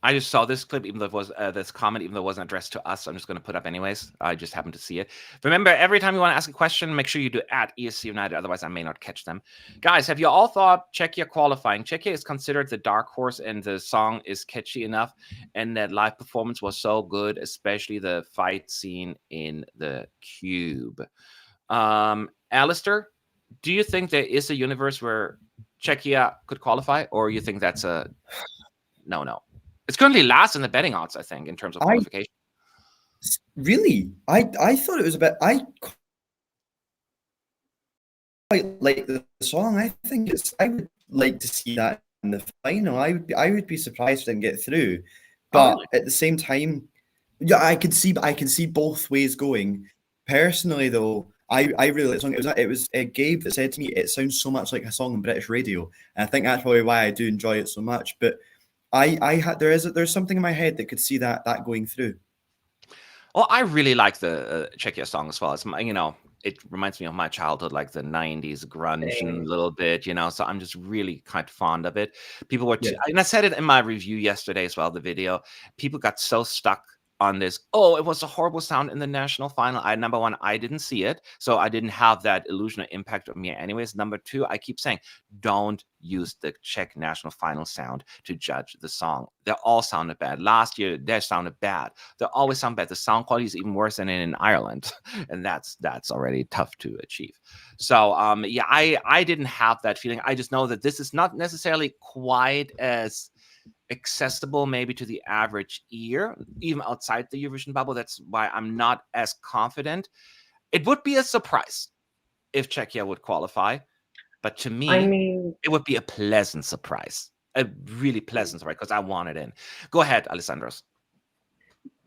I just saw this clip, even though it was this comment, even though it wasn't addressed to us. I'm just going to put up anyways. I just happened to see it. Remember, every time you want to ask a question, make sure you do at ESC United. Otherwise, I may not catch them. Guys, have you all thought Czechia qualifying? Czechia is considered the dark horse, and the song is catchy enough, and that live performance was so good, especially the fight scene in the cube. Alistair, do you think there is a universe where Czechia could qualify, or you think that's a no? It's currently last in the betting odds, I think, in terms of qualification. Really? I thought it was a bit. I quite like the song. I think I would like to see that in the final. I would be surprised if it didn't get through. But really? at the same time, yeah, I can see both ways going. Personally, though, I really like the song. It was Gabe that said to me, it sounds so much like a song on British radio, and I think that's probably why I do enjoy it so much. But there's something in my head that could see that going through. Well, I really like the Czechia song as well. It's it reminds me of my childhood, like the 90s grunge and a little bit, so I'm just really kind of fond of it. People were, and I said it in my review yesterday as well, the video, people got so stuck on this. Oh, it was a horrible sound in the national final. Number one, I didn't see it, so I didn't have that illusion or impact on me anyways. Number two, I keep saying, don't use the Czech national final sound to judge the song. They all sounded bad. Last year, they sounded bad. They always sound bad. The sound quality is even worse than in Ireland, and that's already tough to achieve. So, yeah, I didn't have that feeling. I just know that this is not necessarily quite as accessible maybe to the average ear, even outside the Eurovision bubble. That's why I'm not as confident. It would be a surprise if Czechia would qualify, but to me, I mean, it would be a pleasant surprise, a really pleasant surprise, because I want it in. Go ahead, Alessandros.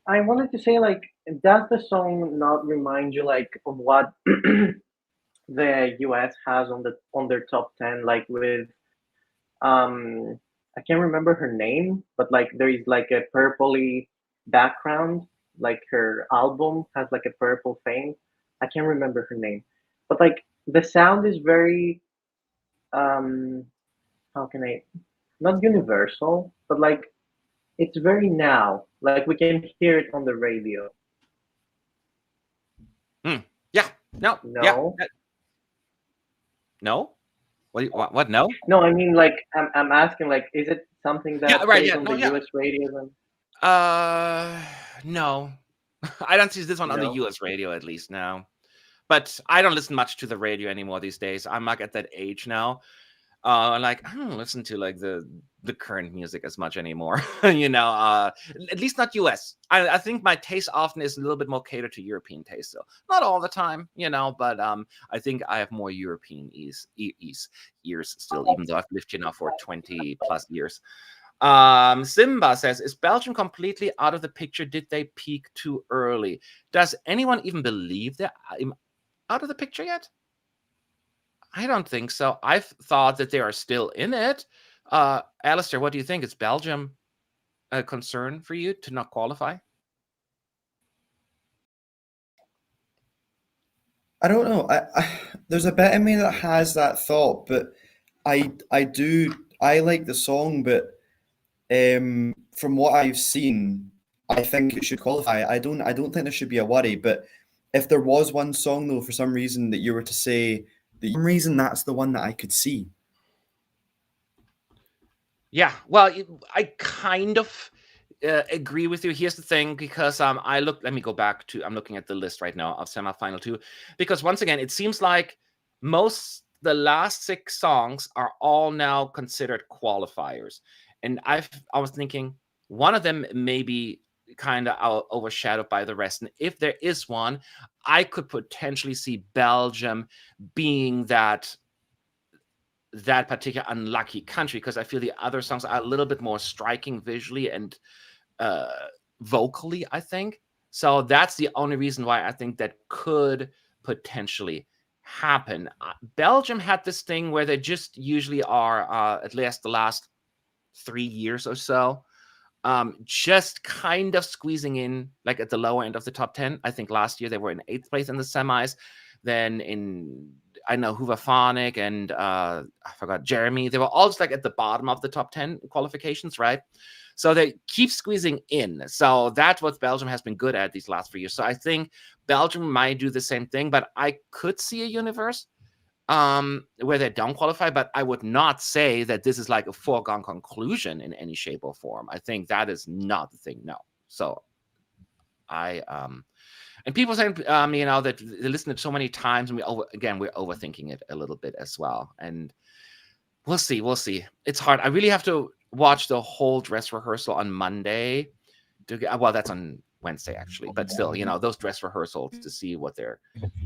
I wanted to say, like, does the song not remind you like of what the US has on their top 10, like with I can't remember her name, but like there is like a purpley background, like her album has like a purple thing. I can't remember her name, but like the sound is very how can I, not universal, but like it's very now, like we can hear it on the radio. Yeah. No. No. Yeah. No. What? No. No, I mean, like, I'm asking, like, is it something that plays on the US radio then? No. I don't see this one on the US radio, at least now. But I don't listen much to the radio anymore these days. I'm like at that age now. Like I don't listen to like the current music as much anymore. At least not US. I think my taste often is a little bit more catered to European taste, though. Not all the time, but I think I have more European ears still, even though I've lived here now for 20 plus years. Simba says, is Belgium completely out of the picture? Did they peak too early? Does anyone even believe they're out of the picture yet? I don't think so. I've thought that they are still in it. Alistair, what do you think? Is Belgium a concern for you to not qualify? I don't know. There's a bit in me that has that thought, but I like the song, but from what I've seen, I think it should qualify. I don't think there should be a worry. But if there was one song though, for some reason that you were to say, for some reason that's the one that I could see. Yeah, well, I kind of agree with you. Here's the thing, because let me go back to, I'm looking at the list right now of semifinal 2, because once again, it seems like the last 6 songs are all now considered qualifiers. And I was thinking one of them may be kind of overshadowed by the rest. And if there is one, I could potentially see Belgium being that particular unlucky country, because I feel the other songs are a little bit more striking visually and vocally, I think. So that's the only reason why I think that could potentially happen. Belgium had this thing where they just usually are, at least the last 3 years or so, just kind of squeezing in like at the lower end of the top 10. I think last year they were in 8th place in the semis. Then I know Hooverphonic and I forgot Jeremy. They were all just like at the bottom of the top 10 qualifications, right? So they keep squeezing in. So that's what Belgium has been good at these last 3 years. So I think Belgium might do the same thing, but I could see a universe where they don't qualify, but I would not say that this is like a foregone conclusion in any shape or form. I think that is not the thing. No. So and people saying, that they listen to it so many times, and we're overthinking it a little bit as well. And we'll see. It's hard. I really have to watch the whole dress rehearsal on Monday. Well, that's on Wednesday actually, but still, those dress rehearsals to see what they're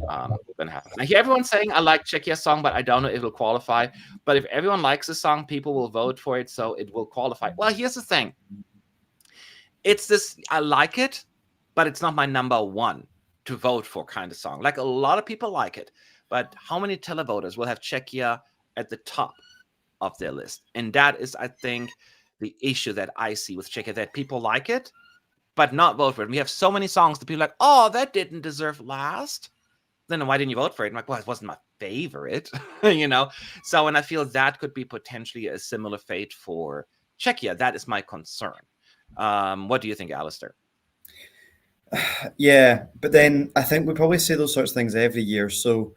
gonna happen. I hear everyone saying I like Czechia's song, but I don't know if it'll qualify. But if everyone likes the song, people will vote for it, so it will qualify. Well, here's the thing. It's this, I like it, but it's not my number one to vote for kind of song. Like, a lot of people like it, but how many televoters will have Czechia at the top of their list? And that is, I think, the issue that I see with Czechia, that people like it, but not vote for it. We have so many songs that people are like, oh, that didn't deserve last. Then why didn't you vote for it? I'm like, well, it wasn't my favorite, So, and I feel that could be potentially a similar fate for Czechia. That is my concern. What do you think, Alistair? Yeah, but then I think we probably say those sorts of things every year. So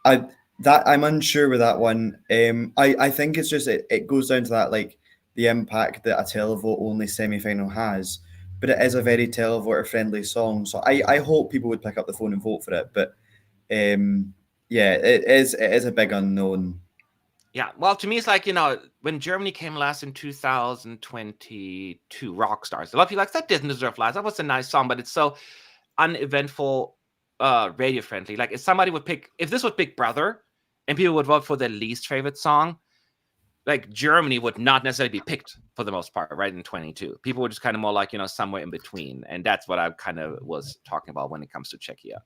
I'm unsure with that one. I think it's just it goes down to that, like, the impact that a televote only semi-final has. But it is a very televoter friendly song, so I hope people would pick up the phone and vote for it. But it is a big unknown. Yeah, well, to me, it's like, when Germany came last in 2022, Rockstars. A lot of people like, that didn't deserve last. That was a nice song, but it's so uneventful, radio friendly. Like, if this was Big Brother and people would vote for their least favorite song, like, Germany would not necessarily be picked for the most part, right, in 22. People were just kind of more like, somewhere in between. And that's what I kind of was talking about when it comes to Czechia.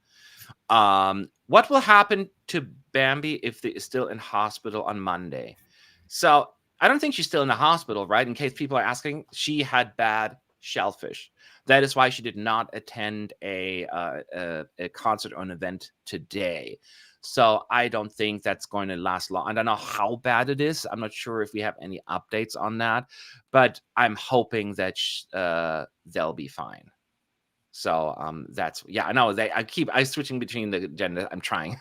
What will happen to Bambi if they is still in hospital on Monday? So I don't think she's still in the hospital, right? In case people are asking, she had bad shellfish. That is why she did not attend a concert or an event today. So I don't think that's going to last long. I don't know how bad it is. I'm not sure if we have any updates on that, but I'm hoping that they'll be fine. So that's, I know I switching between the gender. I'm trying.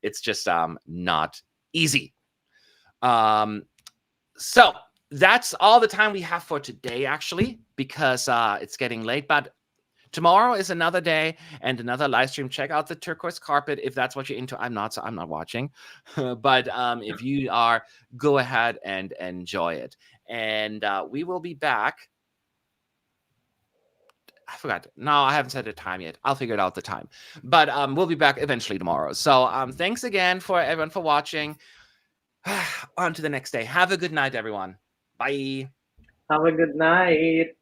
It's just not easy. So that's all the time we have for today, actually, because it's getting late. But tomorrow is another day and another live stream. Check out the turquoise carpet if that's what you're into. I'm not, so I'm not watching. But if you are, go ahead and enjoy it. And we will be back. I forgot. No, I haven't set a time yet. I'll figure it out the time. But we'll be back eventually tomorrow. So thanks again for everyone for watching. On to the next day. Have a good night, everyone. Bye. Have a good night.